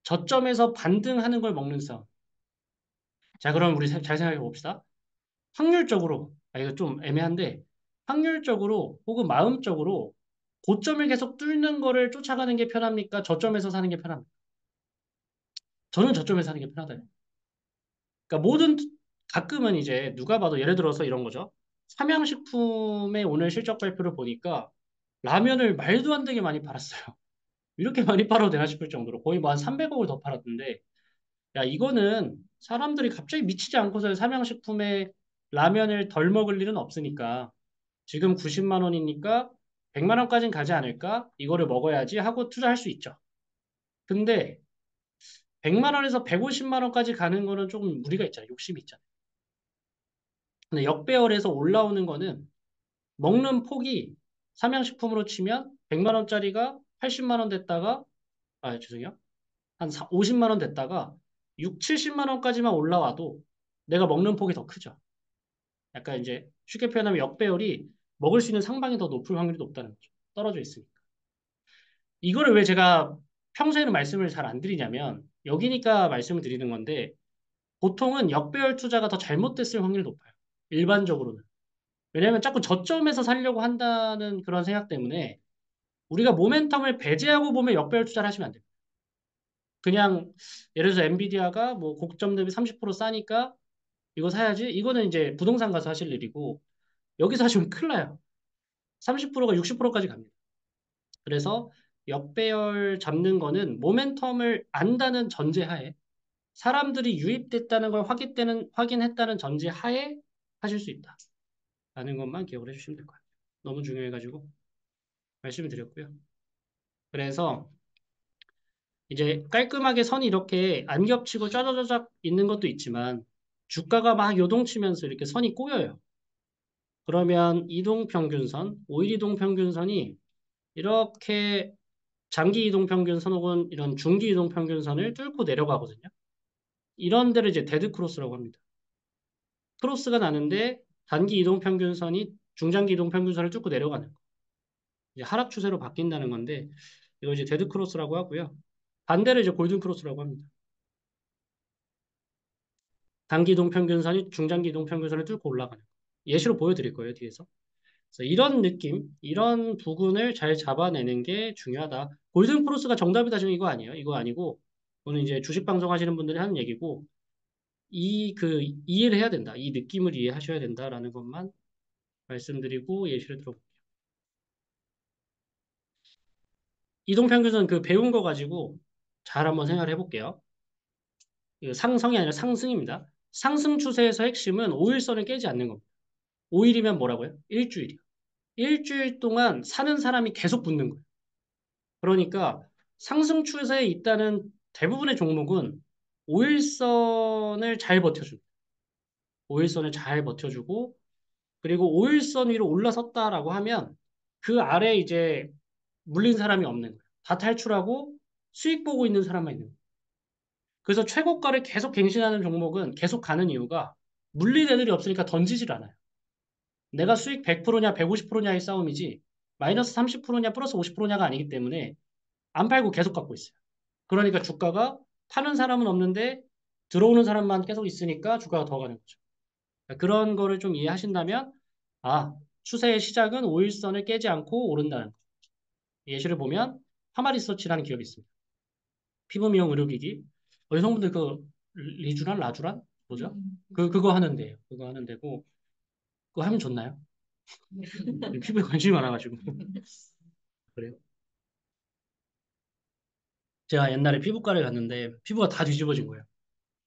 저점에서 반등하는 걸 먹는 싸움. 자, 그럼 우리 잘 생각해 봅시다. 확률적으로, 이거 좀 애매한데, 확률적으로 혹은 마음적으로 고점을 계속 뚫는 거를 쫓아가는 게 편합니까? 저점에서 사는 게 편합니까? 저는 저점에서 사는 게 편하다. 그러니까 가끔은 이제 누가 봐도 예를 들어서 이런 거죠. 삼양식품의 오늘 실적 발표를 보니까 라면을 말도 안 되게 많이 팔았어요. 이렇게 많이 팔아도 되나 싶을 정도로 거의 뭐 한 300억을 더 팔았는데, 야, 이거는 사람들이 갑자기 미치지 않고서 삼양식품에 라면을 덜 먹을 일은 없으니까 지금 90만 원이니까 100만 원까지는 가지 않을까? 이거를 먹어야지 하고 투자할 수 있죠. 근데 100만 원에서 150만 원까지 가는 거는 조금 무리가 있잖아요. 욕심이 있잖아요. 근데 역배열에서 올라오는 거는 먹는 폭이 삼양식품으로 치면 100만 원짜리가 80만 원 됐다가, 죄송해요. 한 50만 원 됐다가 6, 70만 원까지만 올라와도 내가 먹는 폭이 더 크죠. 약간 이제 쉽게 표현하면 역배열이 먹을 수 있는 상방이 더 높을 확률이 높다는 거죠. 떨어져 있으니까. 이거를 왜 제가 평소에는 말씀을 잘 안 드리냐면 여기니까 말씀을 드리는 건데 보통은 역배열 투자가 더 잘못됐을 확률이 높아요. 일반적으로는. 왜냐하면 자꾸 저점에서 살려고 한다는 그런 생각 때문에 우리가 모멘텀을 배제하고 보면 역배열 투자를 하시면 안 돼요. 그냥 예를 들어서 엔비디아가 뭐 고점 대비 30% 싸니까 이거 사야지. 이거는 이제 부동산 가서 하실 일이고 여기서 하시면 큰일 나요. 30%가 60%까지 갑니다. 그래서 역배열 잡는 거는 모멘텀을 안다는 전제하에 사람들이 유입됐다는 걸 확인했다는 전제하에 하실 수 있다. 라는 것만 기억을 해주시면 될 것 같아요. 너무 중요해가지고 말씀을 드렸고요. 그래서 이제 깔끔하게 선이 이렇게 안 겹치고 짜자자작 있는 것도 있지만 주가가 막 요동치면서 이렇게 선이 꼬여요. 그러면 이동평균선, 5일 이동평균선이 이렇게 장기 이동평균선 혹은 이런 중기 이동평균선을 뚫고 내려가거든요. 이런 데를 이제 데드크로스라고 합니다. 크로스가 나는데 단기 이동평균선이 중장기 이동평균선을 뚫고 내려가는 거. 이제 하락 추세로 바뀐다는 건데 이거 이제 데드크로스라고 하고요. 반대로 이제 골든크로스라고 합니다. 단기 이동평균선이 중장기 이동평균선을 뚫고 올라가는 거. 예시로 보여드릴 거예요, 뒤에서. 그래서 이런 느낌, 이런 부분을 잘 잡아내는 게 중요하다. 골든크로스가 정답이다 지금 이거 아니에요. 이거 아니고 이거는 이제 주식 방송 하시는 분들이 하는 얘기고 이해를 해야 된다. 이 느낌을 이해하셔야 된다라는 것만 말씀드리고 예시를 들어볼게요. 이동평균선 그 배운 거 가지고 잘 한번 생각을 해볼게요. 이거 상성이 아니라 상승입니다. 상승 추세에서 핵심은 5일선을 깨지 않는 겁니다. 5일이면 뭐라고요? 일주일이요. 일주일 동안 사는 사람이 계속 붙는 거예요. 그러니까 상승 추세에 있다는 대부분의 종목은 5일선을 잘 버텨줍니다. 5일선을 잘 버텨주고 그리고 5일선 위로 올라섰다라고 하면 그 아래 이제 물린 사람이 없는 거예요. 다 탈출하고 수익 보고 있는 사람만 있는 거예요. 그래서 최고가를 계속 갱신하는 종목은 계속 가는 이유가 물린 애들이 없으니까 던지질 않아요. 내가 수익 100%냐 150%냐의 싸움이지 마이너스 30%냐 플러스 50%냐가 아니기 때문에 안 팔고 계속 갖고 있어요. 그러니까 주가가 파는 사람은 없는데 들어오는 사람만 계속 있으니까 주가가 더 가는 거죠. 그런 거를 좀 이해하신다면 추세의 시작은 5일선을 깨지 않고 오른다는 거. 예시를 보면 파마리서치라는 기업이 있습니다. 피부 미용 의료기기. 여성분들 그 리주란 라주란 뭐죠? 그거 하는데요. 그거 하는 데고 그거 하면 좋나요? 피부에 관심이 많아가지고 그래요. 제가 옛날에 피부과를 갔는데 피부가 다 뒤집어진 거예요.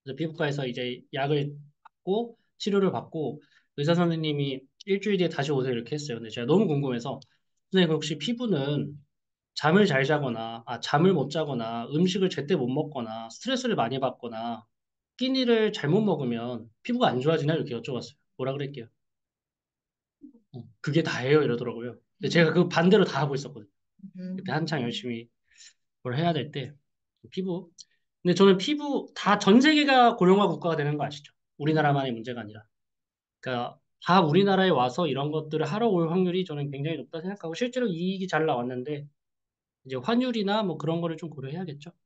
그래서 피부과에서 이제 약을 받고 치료를 받고 의사 선생님이 일주일 뒤에 다시 오세요 이렇게 했어요. 근데 제가 너무 궁금해서 선생님 혹시 피부는 잠을 잘 자거나, 잠을 못 자거나, 음식을 제때 못 먹거나, 스트레스를 많이 받거나, 끼니를 잘못 먹으면 피부가 안 좋아지나 이렇게 여쭤봤어요. 뭐라 그랬게요? 그게 다예요 이러더라고요. 근데 제가 그 반대로 다 하고 있었거든요. 그때 한창 열심히 뭘 해야 될 때 피부. 근데 저는 피부 다 전 세계가 고령화 국가가 되는 거 아시죠? 우리나라만의 문제가 아니라. 그러니까 다 우리나라에 와서 이런 것들을 하러 올 확률이 저는 굉장히 높다 생각하고 실제로 이익이 잘 나왔는데 이제 환율이나 뭐 그런 거를 좀 고려해야겠죠. 자,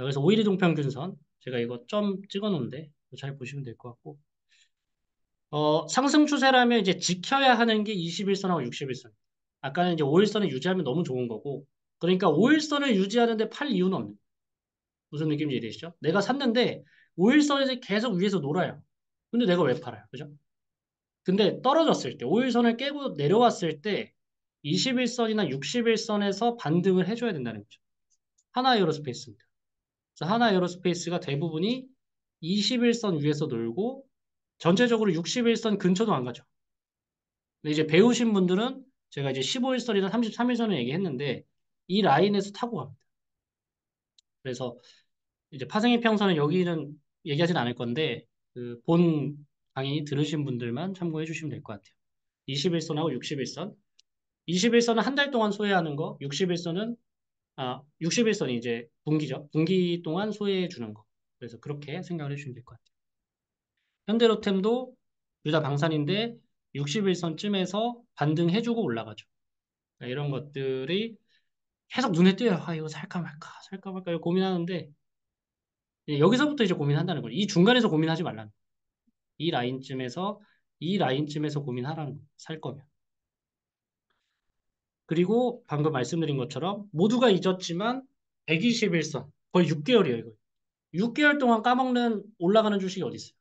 그래서 오일이 동평균선 제가 이거 점 찍어 놓은데 잘 보시면 될 것 같고 상승 추세라면 이제 지켜야 하는 게 21선하고 61선. 아까는 이제 5일선을 유지하면 너무 좋은 거고 그러니까 5일선을 유지하는데 팔 이유는 없는 거예요. 무슨 느낌인지 이해되시죠? 내가 샀는데 5일선에서 계속 위에서 놀아요. 근데 내가 왜 팔아요? 그죠? 근데 떨어졌을 때 5일선을 깨고 내려왔을 때 21선이나 61선에서 반등을 해줘야 된다는 거죠. 하나 에어로스페이스입니다. 그래서 하나 에어로스페이스가 대부분이 21선 위에서 놀고 전체적으로 61선 근처도 안 가죠. 근데 이제 배우신 분들은 제가 이제 15일선이나 33일선을 얘기했는데 이 라인에서 타고 갑니다. 그래서 이제 파생의 평선은 여기는 얘기하진 않을 건데 그 본 강의 들으신 분들만 참고해 주시면 될 것 같아요. 21선하고 61선. 21선은 한 달 동안 소외하는 거, 61선은 61선이 이제 분기죠. 분기 동안 소외해 주는 거. 그래서 그렇게 생각을 해주시면 될 것 같아요. 현대로템도 둘 다 방산인데 61선쯤에서 반등해주고 올라가죠. 그러니까 이런 것들이 계속 눈에 띄어요. 이거 살까 말까, 살까 말까 이거 고민하는데 여기서부터 이제 고민한다는 거예요. 이 중간에서 고민하지 말라는 거예요. 이 라인쯤에서 이 라인쯤에서 고민하라는 거예요. 살 거면. 그리고 방금 말씀드린 것처럼 모두가 잊었지만 121선 거의 6개월이에요. 이거. 6개월 동안 까먹는 올라가는 주식이 어디 있어요?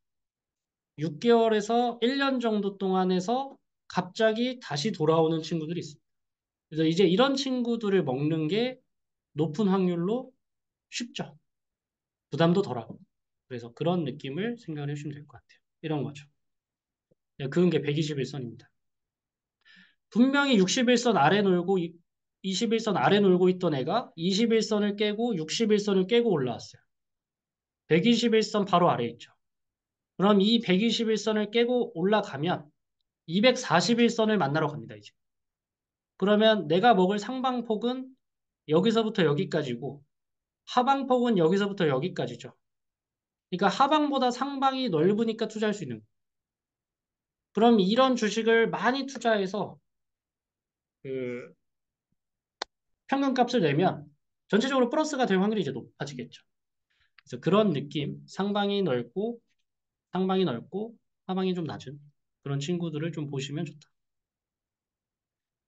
6개월에서 1년 정도 동안에서 갑자기 다시 돌아오는 친구들이 있어요. 그래서 이제 이런 친구들을 먹는 게 높은 확률로 쉽죠. 부담도 덜하고. 그래서 그런 느낌을 생각을 해주시면 될 것 같아요. 이런 거죠. 네, 그은 게 121선입니다. 분명히 61선 아래 놀고 21선 아래 놀고 있던 애가 21선을 깨고 61선을 깨고 올라왔어요. 121선 바로 아래 있죠. 그럼 이 121선을 깨고 올라가면 241선을 만나러 갑니다, 이제. 그러면 내가 먹을 상방폭은 여기서부터 여기까지고 하방폭은 여기서부터 여기까지죠. 그러니까 하방보다 상방이 넓으니까 투자할 수 있는 거예요. 그럼 이런 주식을 많이 투자해서 그 평균값을 내면 전체적으로 플러스가 될 확률이 이제 높아지겠죠. 그래서 그런 느낌, 상방이 넓고 하방이 좀 낮은 그런 친구들을 좀 보시면 좋다.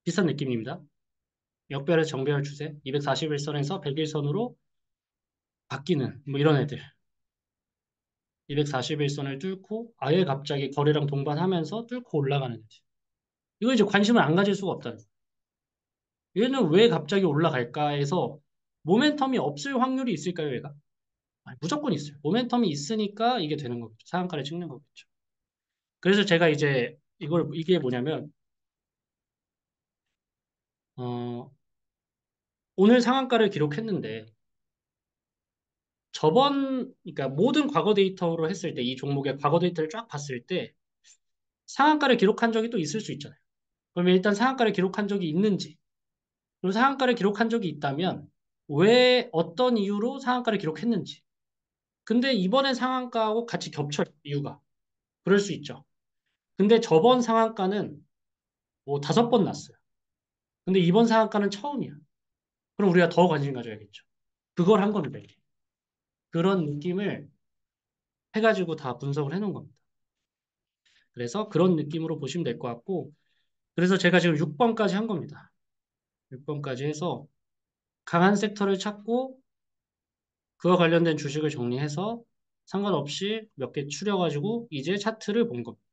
비슷한 느낌입니다. 역별에서 정배열 추세, 241선에서 101선으로 바뀌는 뭐 이런 애들. 241선을 뚫고 아예 갑자기 거래량 동반하면서 뚫고 올라가는 애들. 이거 이제 관심을 안 가질 수가 없다는 거예요. 얘는 왜 갑자기 올라갈까 해서 모멘텀이 없을 확률이 있을까요, 얘가? 무조건 있어요. 모멘텀이 있으니까 이게 되는 거겠죠. 상한가를 찍는 거겠죠. 그래서 제가 이제 이게 뭐냐면, 어, 오늘 상한가를 기록했는데, 그러니까 모든 과거 데이터로 했을 때, 이 종목의 과거 데이터를 쫙 봤을 때, 상한가를 기록한 적이 또 있을 수 있잖아요. 그러면 일단 상한가를 기록한 적이 있는지, 그리고 상한가를 기록한 적이 있다면, 왜 어떤 이유로 상한가를 기록했는지. 근데 이번에 상한가하고 같이 겹쳐요, 이유가. 그럴 수 있죠. 근데 저번 상한가는 뭐 5번 났어요. 근데 이번 상한가는 처음이야. 그럼 우리가 더 관심 가져야겠죠. 그걸 한 겁니다, 이렇게. 그런 느낌을 해가지고 다 분석을 해놓은 겁니다. 그래서 그런 느낌으로 보시면 될 것 같고, 그래서 제가 지금 6번까지 한 겁니다. 6번까지 해서 강한 섹터를 찾고 그와 관련된 주식을 정리해서 상관없이 몇 개 추려가지고 이제 차트를 본 겁니다.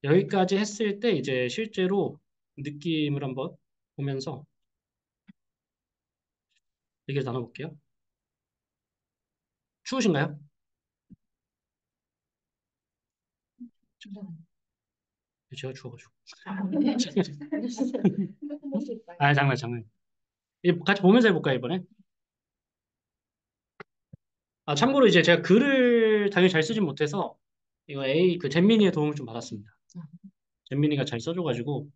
여기까지 했을 때 이제 실제로 느낌을 한번 보면서 얘기를 나눠볼게요. 추우신가요? 제가 추워가지고. 생각할 수 있다. 아, 장난, 장난. 같이 보면서 해볼까요, 이번에? 아, 참고로 이제 제가 글을 당연히 잘 쓰진 못해서, 이거 그 잼민이의 도움을 좀 받았습니다. 잼민이가 잘 써줘가지고,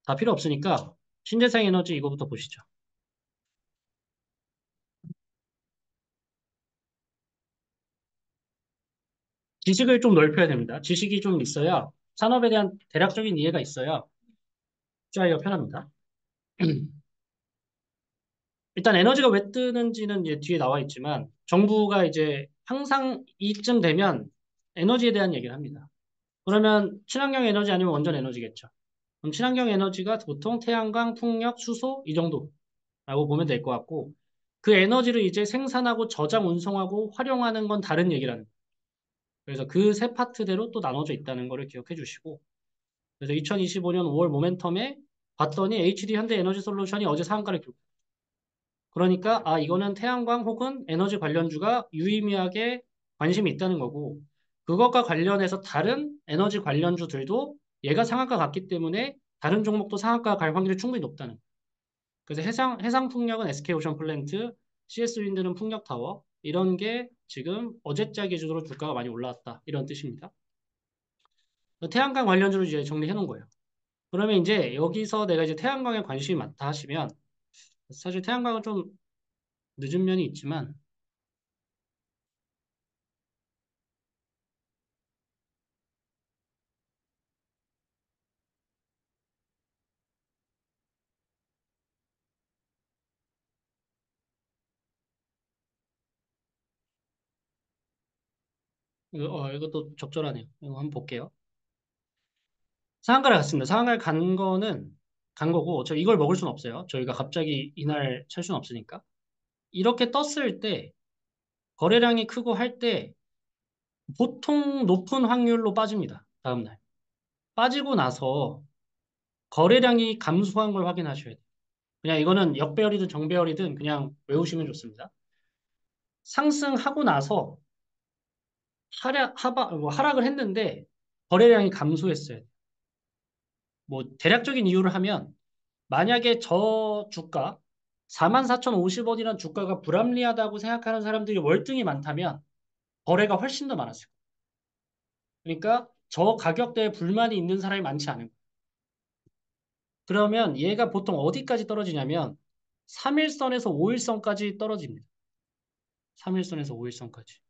다 필요 없으니까, 신재생 에너지 이거부터 보시죠. 지식을 좀 넓혀야 됩니다. 지식이 좀 있어야, 산업에 대한 대략적인 이해가 있어야, 투자하기가 편합니다. 일단 에너지가 왜 뜨는지는 이제 뒤에 나와 있지만 정부가 이제 항상 이쯤 되면 에너지에 대한 얘기를 합니다. 그러면 친환경 에너지 아니면 원전 에너지겠죠. 그럼 친환경 에너지가 보통 태양광, 풍력, 수소 이 정도라고 보면 될 것 같고 그 에너지를 이제 생산하고 저장, 운송하고 활용하는 건 다른 얘기라는 거예요. 그래서 그 세 파트대로 또 나눠져 있다는 거를 기억해 주시고 그래서 2025년 5월 모멘텀에 봤더니 HD 현대 에너지 솔루션이 어제 상한가를 기록 그러니까 이거는 태양광 혹은 에너지 관련주가 유의미하게 관심이 있다는 거고 그것과 관련해서 다른 에너지 관련주들도 얘가 상한가 갔기 때문에 다른 종목도 상한가 갈 확률이 충분히 높다는 거예요. 그래서 해상 풍력은 SK오션 플랜트, CS 윈드는 풍력 타워 이런 게 지금 어제자 기준으로 주가가 많이 올라왔다 이런 뜻입니다. 태양광 관련주를 이제 정리해 놓은 거예요. 그러면 이제 여기서 내가 이제 태양광에 관심이 많다 하시면 사실 태양광은 좀 늦은 면이 있지만 이것도 적절하네요. 이거 한번 볼게요. 상한가를 갔습니다. 상한가를 간 거고, 저 이걸 먹을 수는 없어요. 저희가 갑자기 이날 찰 수는 없으니까. 이렇게 떴을 때, 거래량이 크고 할 때, 보통 높은 확률로 빠집니다. 다음날. 빠지고 나서 거래량이 감소한 걸 확인하셔야 돼요. 그냥 이거는 역배열이든 정배열이든 그냥 외우시면 좋습니다. 상승하고 나서 하락을 했는데, 거래량이 감소했어요. 뭐, 대략적인 이유를 하면, 만약에 저 주가 44,050원이라는 주가가 불합리하다고 생각하는 사람들이 월등히 많다면 거래가 훨씬 더 많았을 거예요. 그러니까 저 가격대에 불만이 있는 사람이 많지 않은 거예요. 그러면 얘가 보통 어디까지 떨어지냐면 3일선에서 5일선까지 떨어집니다. 3일선에서 5일선까지.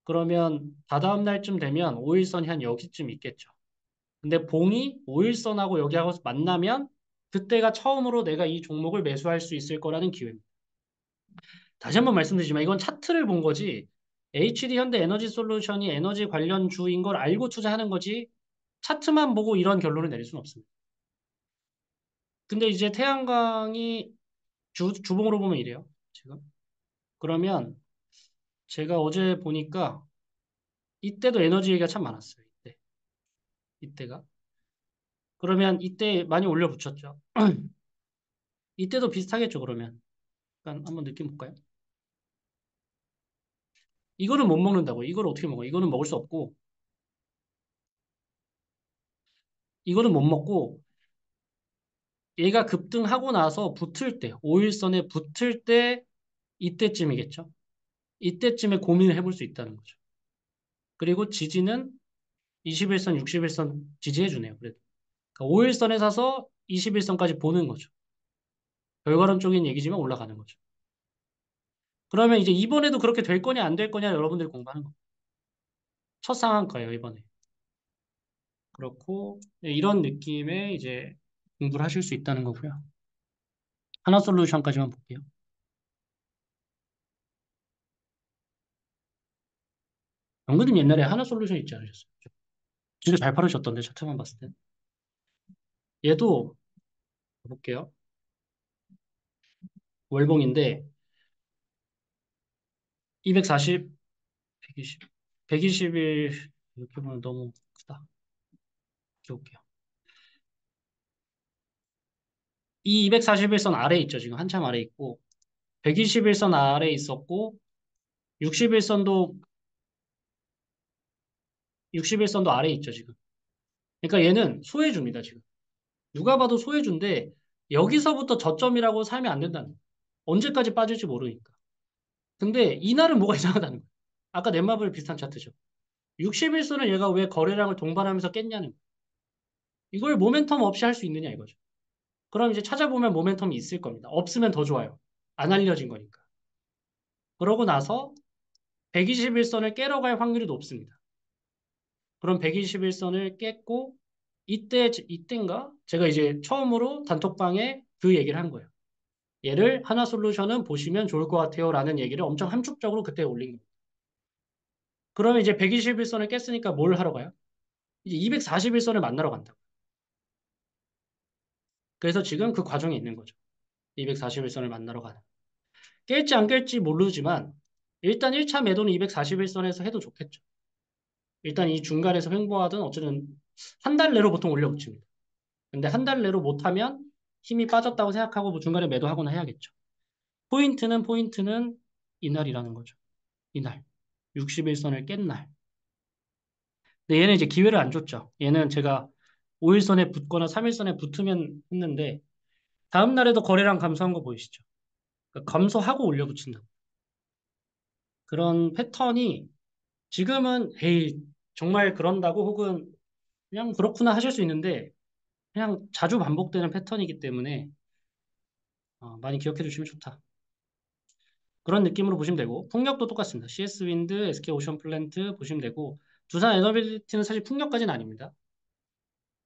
그러면 다다음 날쯤 되면 5일선이 한 여기쯤 있겠죠. 근데 봉이 5일선하고 여기하고 만나면 그때가 처음으로 내가 이 종목을 매수할 수 있을 거라는 기회입니다. 다시 한번 말씀드리지만 이건 차트를 본 거지 HD 현대 에너지 솔루션이 에너지 관련 주인 걸 알고 투자하는 거지 차트만 보고 이런 결론을 내릴 수는 없습니다. 근데 이제 태양광이 주봉으로 보면 이래요. 지금. 그러면 제가 어제 보니까 이때도 에너지 얘기가 참 많았어요. 이때가. 그러면 이때 많이 올려붙였죠. 이때도 비슷하겠죠, 그러면. 약간 한번 느낌 볼까요? 이거는 못 먹는다고. 이걸 어떻게 먹어? 이거는 먹을 수 없고, 이거는 못 먹고, 얘가 급등하고 나서 붙을 때, 5일선에 붙을 때 이때쯤이겠죠. 이때쯤에 고민을 해볼 수 있다는 거죠. 그리고 지지는 21선, 61선 지지해주네요. 그래도. 그러니까 5일선에 사서 21선까지 보는 거죠. 결과론적인 얘기지만 올라가는 거죠. 그러면 이제 이번에도 그렇게 될 거냐 안 될 거냐 여러분들이 공부하는 거. 첫 상한가예요, 이번에. 그렇고 이런 느낌의 이제 공부를 하실 수 있다는 거고요. 하나솔루션까지만 볼게요. 연근님 옛날에 하나솔루션 있지 않으셨어요? 진짜 잘 팔으셨던데 차트만 봤을 때. 얘도 볼게요. 월봉인데 240, 120, 121 이렇게 보면 너무 크다. 이렇게 볼게요. 이 241선 아래에 있죠. 지금 한참 아래에 있고 121선 아래에 있었고 61선도 61선도 아래에 있죠. 지금. 그러니까 얘는 소외주입니다, 지금. 누가 봐도 소외주인데 여기서부터 저점이라고 사면 안 된다는 거예요. 언제까지 빠질지 모르니까. 근데 이날은 뭐가 이상하다는 거예요. 아까 넷마블 비슷한 차트죠. 61선을 얘가 왜 거래량을 동반하면서 깼냐는 거예요. 이걸 모멘텀 없이 할 수 있느냐 이거죠. 그럼 이제 찾아보면 모멘텀이 있을 겁니다. 없으면 더 좋아요. 안 알려진 거니까. 그러고 나서 121선을 깨러 갈 확률이 높습니다. 그럼 121선을 깼고 이때인가 제가 이제 처음으로 단톡방에 그 얘기를 한 거예요. 얘를 하나솔루션은 보시면 좋을 것 같아요라는 얘기를 엄청 함축적으로 그때 올린 거예요. 그러면 이제 121선을 깼으니까 뭘 하러 가요? 이제 241선을 만나러 간다. 그래서 지금 그 과정에 있는 거죠. 241선을 만나러 가는. 깰지 안 깰지 모르지만 일단 1차 매도는 241선에서 해도 좋겠죠. 일단 이 중간에서 횡보하든 어쨌든 한 달 내로 보통 올려붙입니다. 근데 한 달 내로 못하면 힘이 빠졌다고 생각하고 뭐 중간에 매도하거나 해야겠죠. 포인트는 이날이라는 거죠. 이날. 61선을 깬 날. 근데 얘는 이제 기회를 안 줬죠. 얘는 제가 5일선에 붙거나 3일선에 붙으면 했는데 다음 날에도 거래량 감소한 거 보이시죠? 그러니까 감소하고 올려붙인다. 그런 패턴이 지금은 에이 정말 그런다고 혹은 그냥 그렇구나 하실 수 있는데 그냥 자주 반복되는 패턴이기 때문에 많이 기억해 주시면 좋다. 그런 느낌으로 보시면 되고 풍력도 똑같습니다. CS 윈드, SK 오션 플랜트 보시면 되고 두산 에너빌리티는 사실 풍력까지는 아닙니다.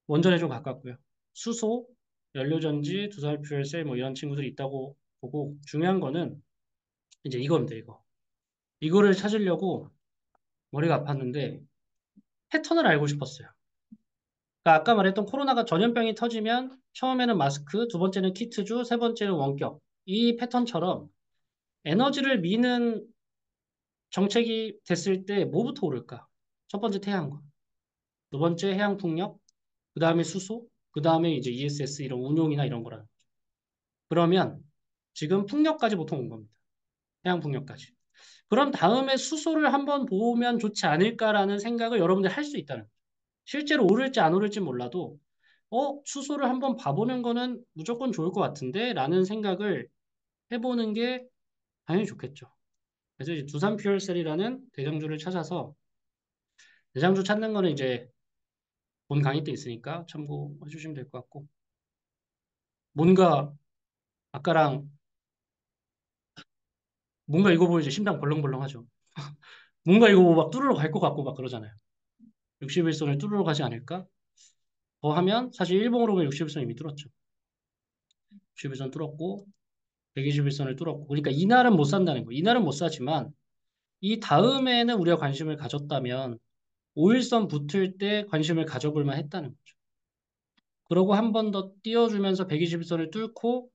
원전에 좀 가깝고요. 수소, 연료전지, 두산 퓨얼셀 뭐 이런 친구들이 있다고 보고 중요한 거는 이제 이겁니다. 이거. 이거를 찾으려고 머리가 아팠는데 패턴을 알고 싶었어요. 그러니까 아까 말했던 코로나가 전염병이 터지면 처음에는 마스크, 두 번째는 키트주, 세 번째는 원격. 이 패턴처럼 에너지를 미는 정책이 됐을 때 뭐부터 오를까? 첫 번째 태양광, 두 번째 해양풍력, 그 다음에 수소, 그 다음에 이제 ESS 이런 운용이나 이런 거라. 그러면 지금 풍력까지 보통 온 겁니다. 해양풍력까지. 그럼 다음에 수소를 한번 보면 좋지 않을까라는 생각을 여러분들 할 수 있다는 거예요. 실제로 오를지 안 오를지 몰라도 수소를 한번 봐보는 거는 무조건 좋을 것 같은데 라는 생각을 해보는 게 당연히 좋겠죠. 그래서 이제 두산 퓨얼셀이라는 대장주를 찾아서 대장주 찾는 거는 이제 본 강의 때 있으니까 참고해 주시면 될 것 같고 뭔가 아까랑 뭔가 이거 보면 이제 심장 벌렁벌렁하죠. 뭔가 이거 막 뚫으러 갈 것 같고 막 그러잖아요. 61선을 뚫으러 가지 않을까? 더 하면 사실 일봉으로 보면 61선 이미 뚫었죠. 61선 뚫었고 121선을 뚫었고 그러니까 이날은 못 산다는 거예요. 이날은 못 사지만 이 다음에는 우리가 관심을 가졌다면 5일선 붙을 때 관심을 가져볼 만 했다는 거죠. 그러고 한 번 더 띄워주면서 121선을 뚫고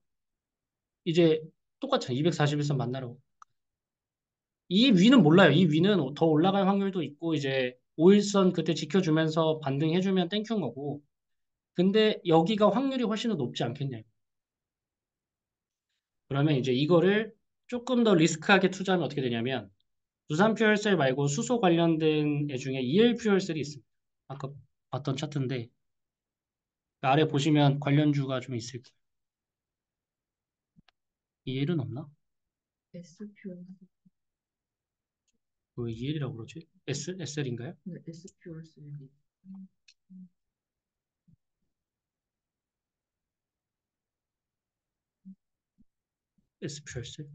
이제 똑같잖아요. 241선 만나러. 이 위는 몰라요. 이 위는 더 올라갈 확률도 있고 이제 5일선 그때 지켜주면서 반등해주면 땡큐인 거고 근데 여기가 확률이 훨씬 더 높지 않겠냐. 그러면 이제 이거를 조금 더 리스크하게 투자하면 어떻게 되냐면 두산 퓨얼셀 말고 수소 관련된 애 중에 EL 퓨얼셀이 있습니다. 아까 봤던 차트인데 그 아래 보시면 관련주가 좀 있을 거예요. EL은 없나? SPO, 왜 EL이라고 그러지? SL인가요? 네, SPO 쓰기. S 퓨얼셀?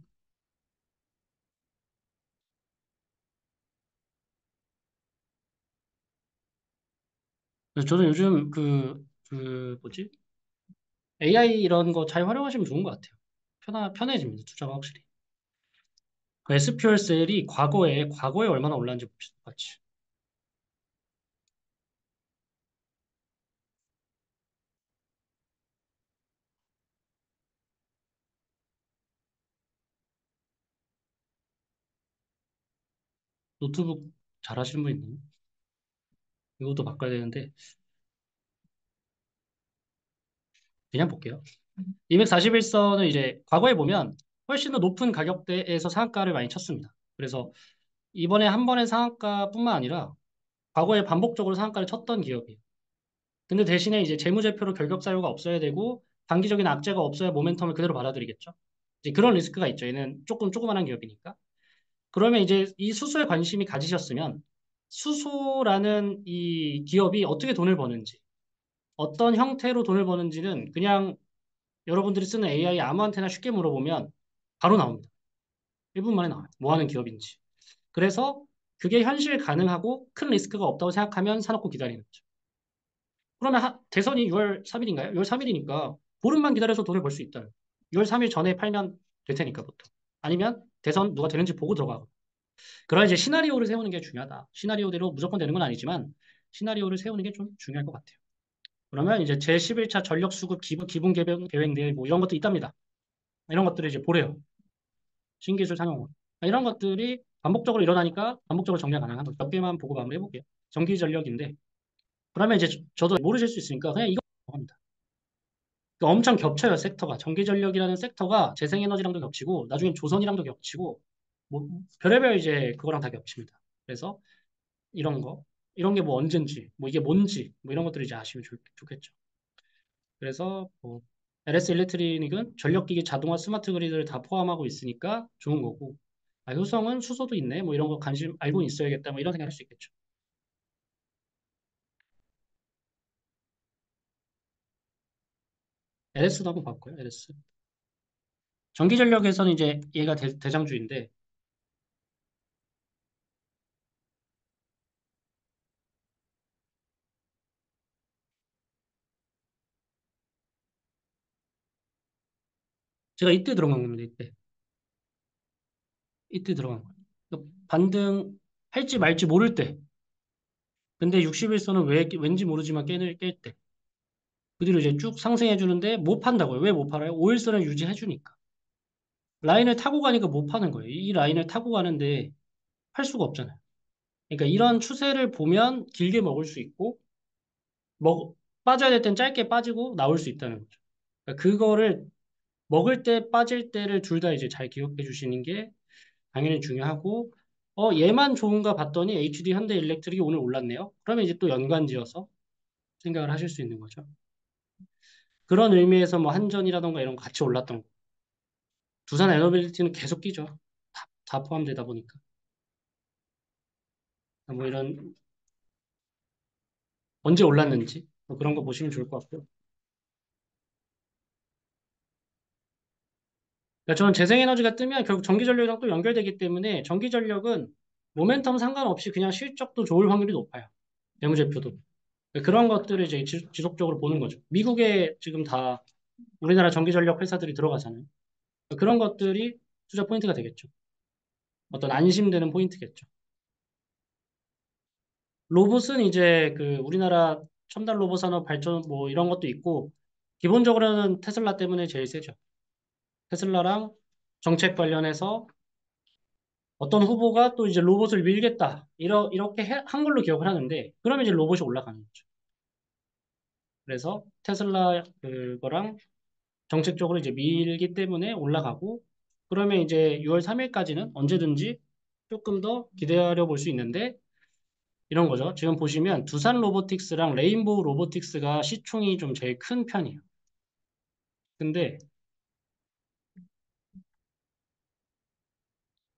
그래서 저는 요즘 뭐지? AI 이런 거 잘 활용하시면 좋은 것 같아요. 편해집니다. 투자가 확실히. 그 SPL셀이 과거에 얼마나 올랐는지 봅시다. 같이. 노트북 잘 하시는 분 있나요? 이것도 바꿔야 되는데, 그냥 볼게요. 241선은 이제 과거에 보면 훨씬 더 높은 가격대에서 상한가를 많이 쳤습니다. 그래서 이번에 한 번의 상한가뿐만 아니라 과거에 반복적으로 상한가를 쳤던 기업이에요. 근데 대신에 이제 재무제표로 결격 사유가 없어야 되고 단기적인 악재가 없어야 모멘텀을 그대로 받아들이겠죠. 이제 그런 리스크가 있죠. 얘는 조그만한 기업이니까. 그러면 이제 이 수소에 관심이 가지셨으면 수소라는 이 기업이 어떻게 돈을 버는지, 어떤 형태로 돈을 버는지는 그냥 여러분들이 쓰는 AI 아무한테나 쉽게 물어보면 바로 나옵니다. 1분 만에 나와요. 뭐 하는 기업인지. 그래서 그게 현실 가능하고 큰 리스크가 없다고 생각하면 사놓고 기다리는 거죠. 그러면 대선이 6월 3일인가요? 6월 3일이니까 보름만 기다려서 돈을 벌 수 있다. 6월 3일 전에 팔면 될 테니까 보통. 아니면 대선 누가 되는지 보고 들어가고. 그런 이제 시나리오를 세우는 게 중요하다. 시나리오대로 무조건 되는 건 아니지만 시나리오를 세우는 게 좀 중요할 것 같아요. 그러면 이제 제11차 전력 수급 기본 계획 내일 뭐 이런 것도 있답니다. 이런 것들을 이제 보래요. 신기술 상용화. 이런 것들이 반복적으로 일어나니까 반복적으로 정리가 가능한 거죠. 몇 개만 보고 마무리해 볼게요. 전기 전력인데 그러면 이제 저도 모르실 수 있으니까 그냥 이거 합니다. 그러니까 엄청 겹쳐요, 섹터가. 전기전력이라는 섹터가 재생에너지랑도 겹치고, 나중엔 조선이랑도 겹치고, 뭐, 별의별 이제 그거랑 다 겹칩니다. 그래서 이런 거, 이런 게 뭐 언젠지, 뭐 이게 뭔지, 뭐 이런 것들을 이제 아시면 좋겠죠. 그래서 뭐, LS 일렉트릭은 전력기기 자동화 스마트 그리드를 다 포함하고 있으니까 좋은 거고, 아, 효성은 수소도 있네, 뭐 이런 거 관심 알고 있어야겠다, 뭐 이런 생각 할 수 있겠죠. LS도 한번 바꿔요, LS. 전기전력에서는 이제 얘가 대장주인데, 제가 이때 들어간 겁니다, 이때. 이때 들어간 거예요. 그러니까 반등 할지 말지 모를 때. 근데 60일선은 왠지 모르지만 깰 때. 그 뒤로 이제 쭉 상승해 주는데 못 판다고요. 왜 못 팔아요? 5일선을 유지해 주니까. 라인을 타고 가니까 못 파는 거예요. 이 라인을 타고 가는데 팔 수가 없잖아요. 그러니까 이런 추세를 보면 길게 먹을 수 있고 빠져야 될 땐 짧게 빠지고 나올 수 있다는 거죠. 그러니까 그거를 먹을 때 빠질 때를 둘 다 이제 잘 기억해 주시는 게 당연히 중요하고 얘만 좋은가 봤더니 HD 현대 일렉트릭이 오늘 올랐네요. 그러면 이제 또 연관지어서 생각을 하실 수 있는 거죠. 그런 의미에서 뭐 한전이라던가 이런 거 같이 올랐던 거. 두산 에너빌리티는 계속 끼죠. 다 포함되다 보니까. 뭐 이런 언제 올랐는지 뭐 그런 거 보시면 좋을 것 같고요. 그러니까 저는 재생에너지가 뜨면 결국 전기전력이랑 또 연결되기 때문에 전기전력은 모멘텀 상관없이 그냥 실적도 좋을 확률이 높아요. 재무제표도. 그런 것들을 이제 지속적으로 보는 거죠. 미국에 지금 다 우리나라 전기전력 회사들이 들어가잖아요. 그런 것들이 투자 포인트가 되겠죠. 어떤 안심되는 포인트겠죠. 로봇은 이제 그 우리나라 첨단 로봇 산업 발전 뭐 이런 것도 있고 기본적으로는 테슬라 때문에 제일 세죠. 테슬라랑 정책 관련해서 어떤 후보가 또 이제 로봇을 밀겠다. 이렇게 한 걸로 기억을 하는데 그러면 이제 로봇이 올라가는 거죠. 그래서 테슬라 그거랑 정책적으로 이제 밀기 때문에 올라가고 그러면 이제 6월 3일까지는 언제든지 조금 더 기대하려 볼 수 있는데 이런 거죠. 지금 보시면 두산 로보틱스랑 레인보우 로보틱스가 시총이 좀 제일 큰 편이에요. 근데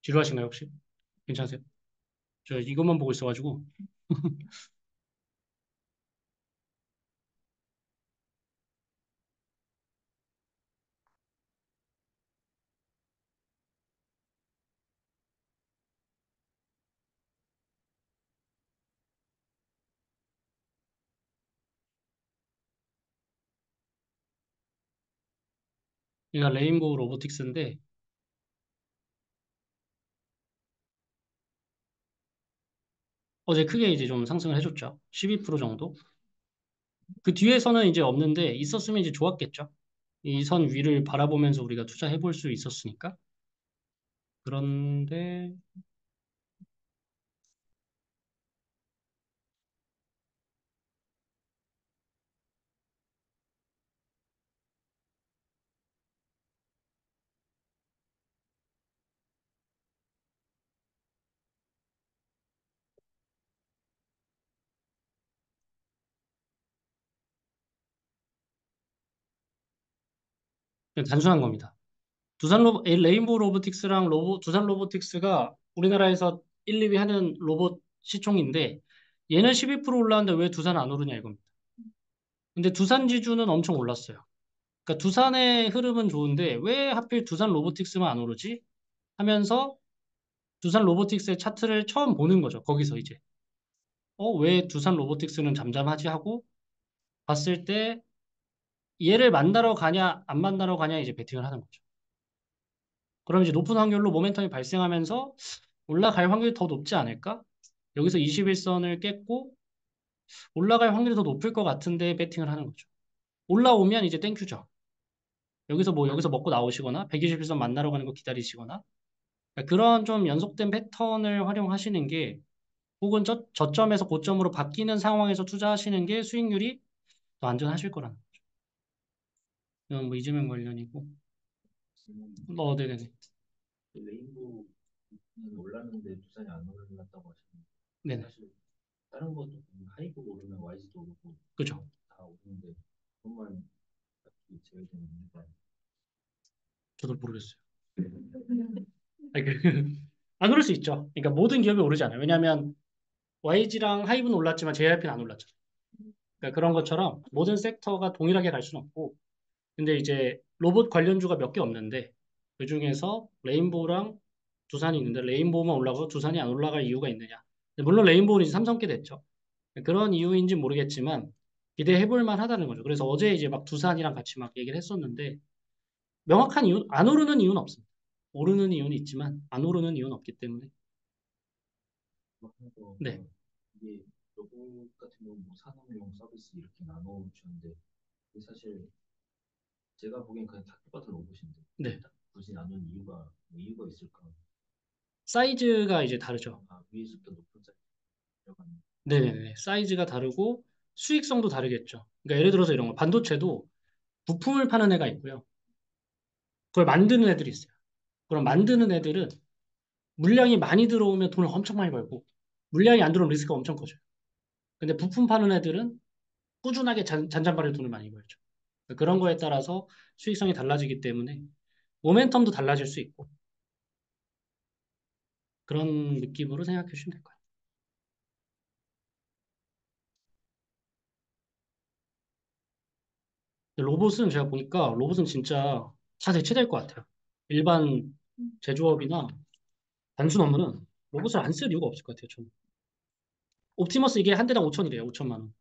지루하신가요 혹시? 괜찮으세요? 저 이것만 보고 있어가지고 얘가 레인보우 로보틱스인데 어제 크게 이제 좀 상승을 해줬죠. 12% 정도. 그 뒤에서는 이제 없는데 있었으면 이제 좋았겠죠. 이 선 위를 바라보면서 우리가 투자해 볼 수 있었으니까. 그런데 그냥 단순한 겁니다. 레인보우 로보틱스랑 두산 로보틱스가 우리나라에서 1, 2위 하는 로봇 시총인데 얘는 12% 올랐는데 왜 두산 안 오르냐 이겁니다. 근데 두산 지주는 엄청 올랐어요. 그러니까 두산의 흐름은 좋은데 왜 하필 두산 로보틱스만 안 오르지? 하면서 두산 로보틱스의 차트를 처음 보는 거죠. 거기서 이제 왜 두산 로보틱스는 잠잠하지 하고 봤을 때 얘를 만나러 가냐 안 만나러 가냐 이제 베팅을 하는 거죠. 그럼 이제 높은 확률로 모멘텀이 발생하면서 올라갈 확률이 더 높지 않을까? 여기서 21선을 깼고 올라갈 확률이 더 높을 것 같은데 배팅을 하는 거죠. 올라오면 이제 땡큐죠. 여기서 먹고 나오시거나 121선 만나러 가는 거 기다리시거나 그러니까 그런 좀 연속된 패턴을 활용하시는 게 혹은 저점에서 고점으로 바뀌는 상황에서 투자하시는 게 수익률이 더 안전하실 거라는 거죠. 이건 뭐 이재명 관련이고. 네네네. 레인보우는 올랐는데 두산이 안 올랐다고 하시는데 네네. 사실 다른 것도 하이브가 오르면 YG도 오르고 그죠. 다 오르는데 그것만 딱히 제외되는 이유가 저도 모르겠어요. 아니, 안 오를 수 있죠. 그러니까 모든 기업이 오르잖아요. 왜냐하면 YG랑 하이브는 올랐지만 JYP는 안 올랐잖아요. 그러니까 그런 것처럼 모든 섹터가 동일하게 갈 수는 없고, 근데 이제 로봇 관련주가 몇 개 없는데 그 중에서 레인보우랑 두산이 있는데 레인보우만 올라가고 두산이 안 올라갈 이유가 있느냐? 물론 레인보우는 이제 삼성께 됐죠. 그런 이유인지 모르겠지만 기대해 볼 만하다는 거죠. 그래서 어제 이제 막 두산이랑 같이 막 얘기를 했었는데 명확한 이유, 안 오르는 이유는 없습니다. 오르는 이유는 있지만 안 오르는 이유는 없기 때문에 막 해서 네, 이게 로봇 같은 경우 뭐 산업용 서비스 이렇게 나눠 주는데 사실 제가 보기엔 그냥 다 똑같은 로봇인데 네. 굳이 나눈 이유가 뭐 이유가 있을까? 사이즈가 이제 다르죠. 아 위에서부터 높은 자리 들어가는 네네네. 사이즈가 다르고 수익성도 다르겠죠. 그러니까 예를 들어서 이런 거 반도체도 부품을 파는 애가 있고요. 그걸 만드는 애들이 있어요. 그럼 만드는 애들은 물량이 많이 들어오면 돈을 엄청 많이 벌고 물량이 안 들어오면 리스크가 엄청 커져요. 근데 부품 파는 애들은 꾸준하게 잔잔바리로 돈을 많이 벌죠. 그런 거에 따라서 수익성이 달라지기 때문에 모멘텀도 달라질 수 있고 그런 느낌으로 생각해 주시면 될 거예요. 근데 로봇은 제가 보니까 로봇은 진짜 다 대체될 것 같아요. 일반 제조업이나 단순 업무는 로봇을 안 쓸 이유가 없을 것 같아요. 저는. 옵티머스 이게 한 대당 5천이래요. 5천만 원.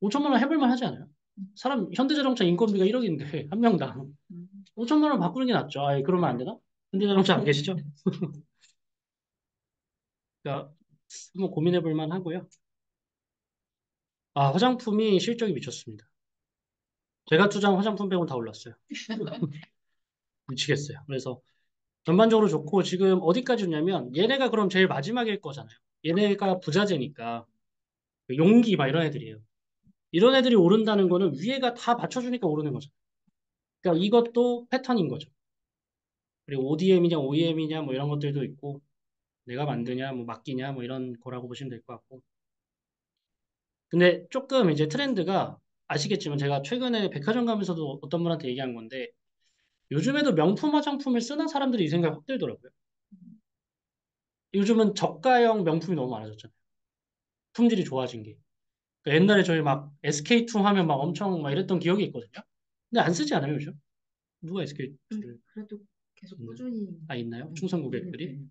5천만 원 해볼 만 하지 않아요? 사람 현대자동차 인건비가 1억인데 한 명당 음. 5천만 원 바꾸는 게 낫죠. 아예 그러면 안 되나? 현대자동차 안 계시죠? 그러니까 한번 고민해 볼 만 하고요. 아, 화장품이 실적이 미쳤습니다. 제가 투자한 화장품 빼고는 다 올랐어요. 미치겠어요. 그래서 전반적으로 좋고 지금 어디까지 오냐면 얘네가 그럼 제일 마지막일 거잖아요. 얘네가 부자재니까 그 용기 막 이런 애들이에요. 이런 애들이 오른다는 거는 위에가 다 받쳐주니까 오르는 거죠. 그러니까 이것도 패턴인 거죠. 그리고 ODM이냐 OEM이냐 뭐 이런 것들도 있고 내가 만드냐 뭐 맡기냐 뭐 이런 거라고 보시면 될 것 같고. 근데 조금 이제 트렌드가 아시겠지만 제가 최근에 백화점 가면서도 어떤 분한테 얘기한 건데 요즘에도 명품 화장품을 쓰는 사람들이 이 생각이 확 들더라고요. 요즘은 저가형 명품이 너무 많아졌잖아요. 품질이 좋아진 게. 그러니까 옛날에 저희 막 SK2 하면 막 엄청 막 이랬던 기억이 있거든요. 근데 안 쓰지 않아요, 요즘? 누가 SK2를 그래도 계속 있나요? 꾸준히 아, 있나요? 충성 고객들이? 네.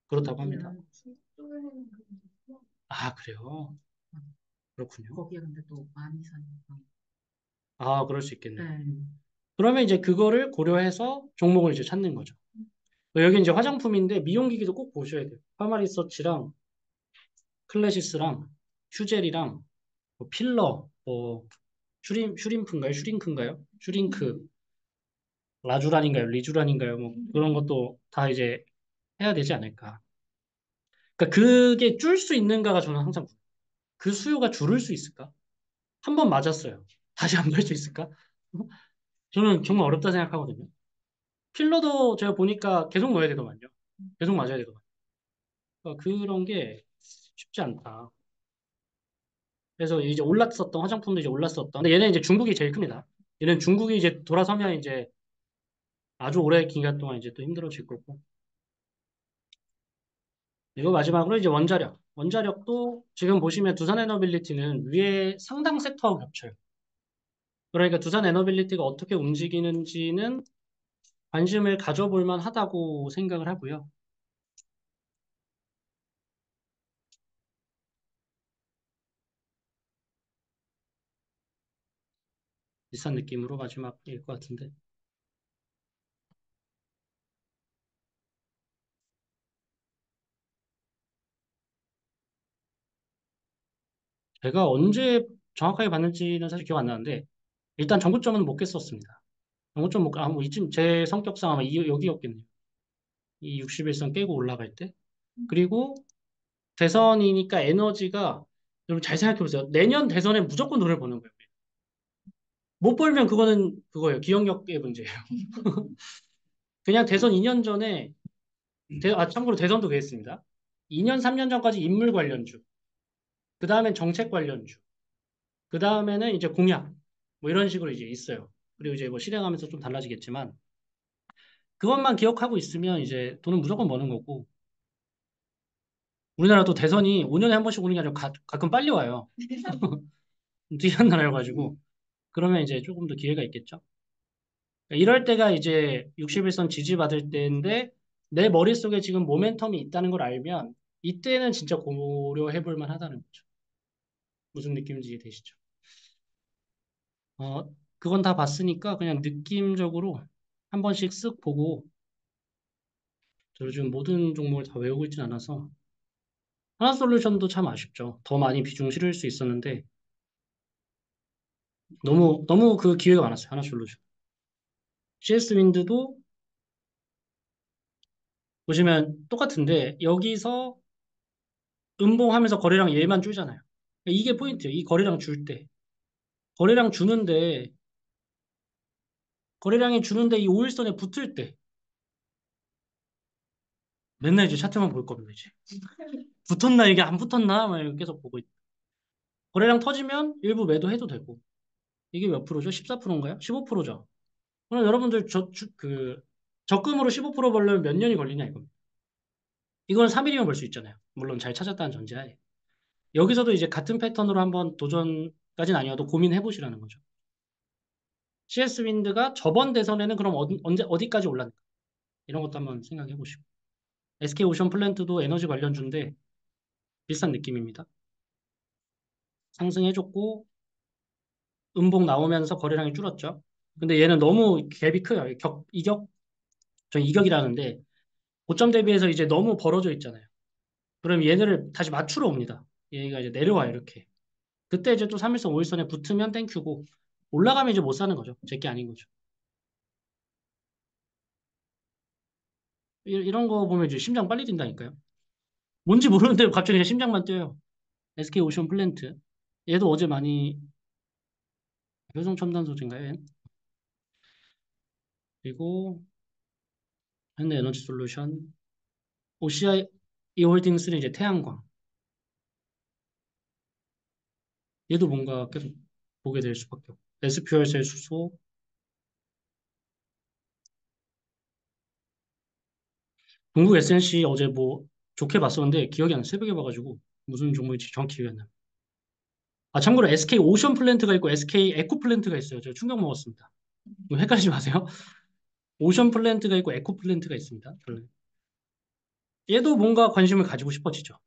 그렇다고 합니다. 여기는 수도에는 아, 그래요? 그렇군요. 거기에 근데 또 많이 사니까. 아, 그럴 수 있겠네요. 네. 그러면 이제 그거를 고려해서 종목을 이제 찾는 거죠. 여기 이제 화장품인데 미용기기도 꼭 보셔야 돼요. 파마리서치랑 클래시스랑 휴젤이랑 뭐 필러, 뭐 슈림프인가요? 슈링크인가요? 슈링크, 라주란인가요? 리주란인가요? 뭐 그런 것도 다 이제 해야 되지 않을까. 그러니까 그게 줄 수 있는가가 저는 항상 궁금해요. 그 수요가 줄을 수 있을까? 한 번 맞았어요. 다시 안 갈 수 있을까? 저는 정말 어렵다 생각하거든요. 필러도 제가 보니까 계속 넣어야 되더만요. 계속 맞아야 되더만요. 그러니까 그런 게 쉽지 않다. 그래서 이제 올랐었던 화장품도 이제 올랐었던. 근데 얘는 이제 중국이 제일 큽니다. 얘는 중국이 이제 돌아서면 이제 아주 오래 기간 동안 이제 또 힘들어질 거고. 이거 마지막으로 이제 원자력. 원자력도 지금 보시면 두산 에너빌리티는 위에 상당 섹터하고 겹쳐요. 그러니까 두산 에너빌리티가 어떻게 움직이는지는 관심을 가져볼 만하다고 생각을 하고요. 비슷한 느낌으로 마지막일 것 같은데. 제가 언제 정확하게 봤는지는 사실 기억 안 나는데, 일단 정고점은 못 깼었습니다. 정고점 못, 뭐 이쯤 제 성격상 아마 여기였겠네요. 이 61선 깨고 올라갈 때. 그리고 대선이니까 에너지가, 여러분 잘 생각해 보세요. 내년 대선에 무조건 돈을 버는 거예요. 못 벌면 그거는 그거예요. 기억력의 문제예요. 그냥 대선 2년 전에, 참고로 대선도 그랬습니다. 2년, 3년 전까지 인물 관련주, 그 다음엔 정책 관련주, 그 다음에는 이제 공약, 뭐 이런 식으로 이제 있어요. 그리고 이제 뭐 실행하면서 좀 달라지겠지만, 그것만 기억하고 있으면 이제 돈은 무조건 버는 거고, 우리나라도 대선이 5년에 한 번씩 오는 게 아니라 가끔 빨리 와요. 뒤한 나라여가지고. 그러면 이제 조금 더 기회가 있겠죠. 이럴 때가 이제 61선 지지받을 때인데, 내 머릿속에 지금 모멘텀이 있다는 걸 알면, 이때는 진짜 고려해 볼 만하다는 거죠. 무슨 느낌인지 이해되시죠? 그건 다 봤으니까 그냥 느낌적으로 한 번씩 쓱 보고, 저 요즘 모든 종목을 다 외우고 있진 않아서, 하나솔루션도 참 아쉽죠. 더 많이 비중 실을 수 있었는데, 너무 그 기회가 많았어요. 하나솔루션. CS 윈드도 보시면 똑같은데, 여기서 음봉하면서 거래량 얘만 줄잖아요. 이게 포인트예요. 이 거래량 줄 때. 거래량 주는데, 거래량이 주는데 이 5일선에 붙을 때, 맨날 이제 차트만 볼 겁니다, 이제. 붙었나, 이게 안 붙었나? 막 이렇게 계속 보고 거래량 터지면 일부 매도해도 되고. 이게 몇 프로죠? 14%인가요? 15%죠. 그럼 여러분들 적금으로 15% 벌려면 몇 년이 걸리냐 이겁니다. 이건 3일이면 벌 수 있잖아요. 물론 잘 찾았다는 전제하에. 여기서도 이제 같은 패턴으로 한번 도전까지는 아니어도 고민해 보시라는 거죠. CS 윈드가 저번 대선에는 그럼 어디까지 올랐는가? 이런 것도 한번 생각해 보시고. SK 오션 플랜트도 에너지 관련주인데 비슷한 느낌입니다. 상승해줬고 음봉 나오면서 거래량이 줄었죠. 근데 얘는 너무 갭이 커요. 저 이격이라는데 고점 대비해서 이제 너무 벌어져 있잖아요. 그럼 얘네를 다시 맞추러 옵니다. 얘가 이제 내려와요, 이렇게. 그때 이제 또 3일선, 5일선에 붙으면 땡큐고, 올라가면 이제 못 사는 거죠. 제게 아닌 거죠. 이런 거 보면 이제 심장 빨리 뛴다니까요. 뭔지 모르는데 갑자기 그냥 심장만 뛰어요. SK 오션 플랜트. 얘도 어제 많이 효성 첨단 소재인가요? 얘는? 그리고 현대 에너지 솔루션, OCI 홀딩스는 이제 태양광. 얘도 뭔가 계속 보게 될 수밖에 없고. SPL셀 수소, 동국 SNC 어제 뭐 좋게 봤었는데 기억이 안 나. 새벽에 봐가지고 무슨 종목인지 정확히 기억이 안 나. 참고로 SK 오션 플랜트가 있고 SK 에코 플랜트가 있어요. 제가 충격 먹었습니다. 이거 헷갈리지 마세요. 오션 플랜트가 있고 에코 플랜트가 있습니다. 얘도 뭔가 관심을 가지고 싶어지죠.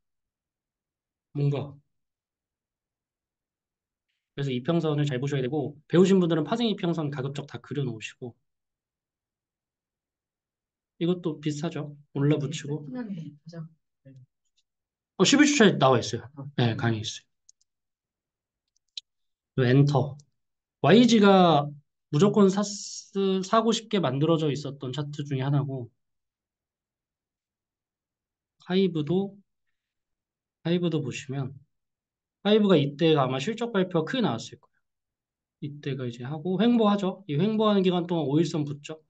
뭔가. 그래서 이평선을 잘 보셔야 되고 배우신 분들은 파생 이평선 가급적 다 그려놓으시고 이것도 비슷하죠. 올라붙이고 베트남에 가장 11주차에 나와 있어요. 네, 강의 있어요. 엔터. YG가 무조건 사고 싶게 만들어져 있었던 차트 중에 하나고 하이브도 하이브도 보시면 하이브가 이때가 아마 실적 발표가 크게 나왔을 거예요. 이때가 이제 하고 횡보하죠. 이 횡보하는 기간 동안 5일선 붙죠.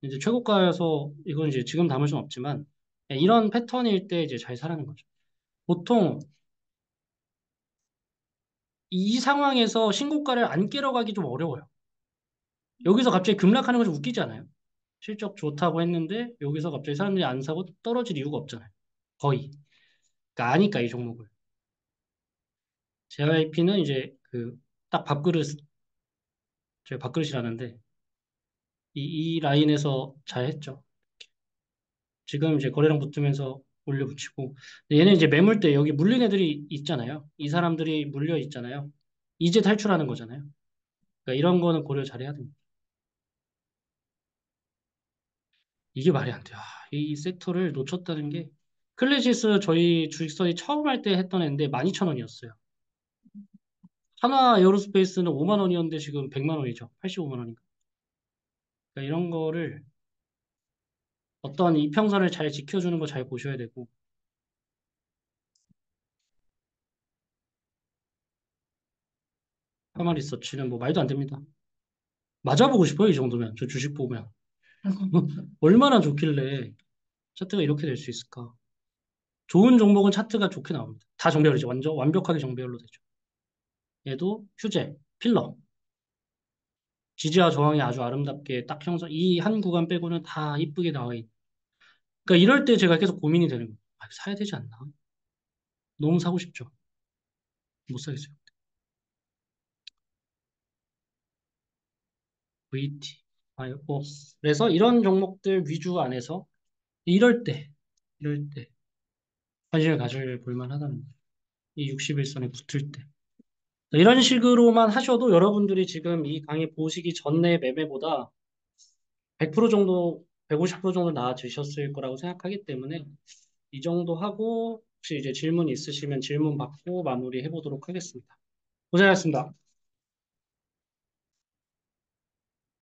이제 최고가여서 이건 이제 지금 담을 수는 없지만 이런 패턴일 때 이제 잘 사라는 거죠. 보통 이 상황에서 신고가를 안 깨러 가기 좀 어려워요. 여기서 갑자기 급락하는 거 좀 웃기지 않아요? 실적 좋다고 했는데 여기서 갑자기 사람들이 안 사고 떨어질 이유가 없잖아요. 거의. 그러니까 아니까 이 종목을. JYP는 이제 그 딱 밥그릇, 제가 밥그릇이라는데 이 라인에서 잘 했죠. 지금 이제 거래량 붙으면서 올려붙이고 얘는 이제 매물대 여기 물린 애들이 있잖아요. 이 사람들이 물려 있잖아요. 이제 탈출하는 거잖아요. 그러니까 이런 거는 고려 잘해야 됩니다. 이게 말이 안 돼요. 이 섹터를 놓쳤다는 게 클래시스 저희 주식 스터디 처음 할 때 했던 애인데 12,000원이었어요. 하나 에어로스페이스는 5만 원이었는데 지금 100만 원이죠. 85만 원인가. 그러니까 이런 거를 어떤 이평선을 잘 지켜주는 거 잘 보셔야 되고 파마 리서치는 뭐 말도 안 됩니다. 맞아보고 싶어요, 이 정도면. 저 주식 보면. 얼마나 좋길래 차트가 이렇게 될 수 있을까? 좋은 종목은 차트가 좋게 나옵니다. 다 정배열이죠. 완전 완벽하게 정배열로 되죠. 얘도 휴재, 필러. 지지와 저항이 아주 아름답게 딱 형성, 이 한 구간 빼고는 다 이쁘게 나와 있는. 그러니까 이럴 때 제가 계속 고민이 되는 거예요. 아, 이거 사야 되지 않나? 너무 사고 싶죠. 못 사겠어요. VT. 아, 뭐. 그래서 이런 종목들 위주 안에서 이럴 때, 이럴 때 관심을 가질 볼만하다는 거예요. 이 61선에 붙을 때. 이런 식으로만 하셔도 여러분들이 지금 이 강의 보시기 전에 매매보다 100% 정도, 150% 정도 나아지셨을 거라고 생각하기 때문에 이 정도 하고 혹시 이제 질문 있으시면 질문 받고 마무리해 보도록 하겠습니다. 고생하셨습니다.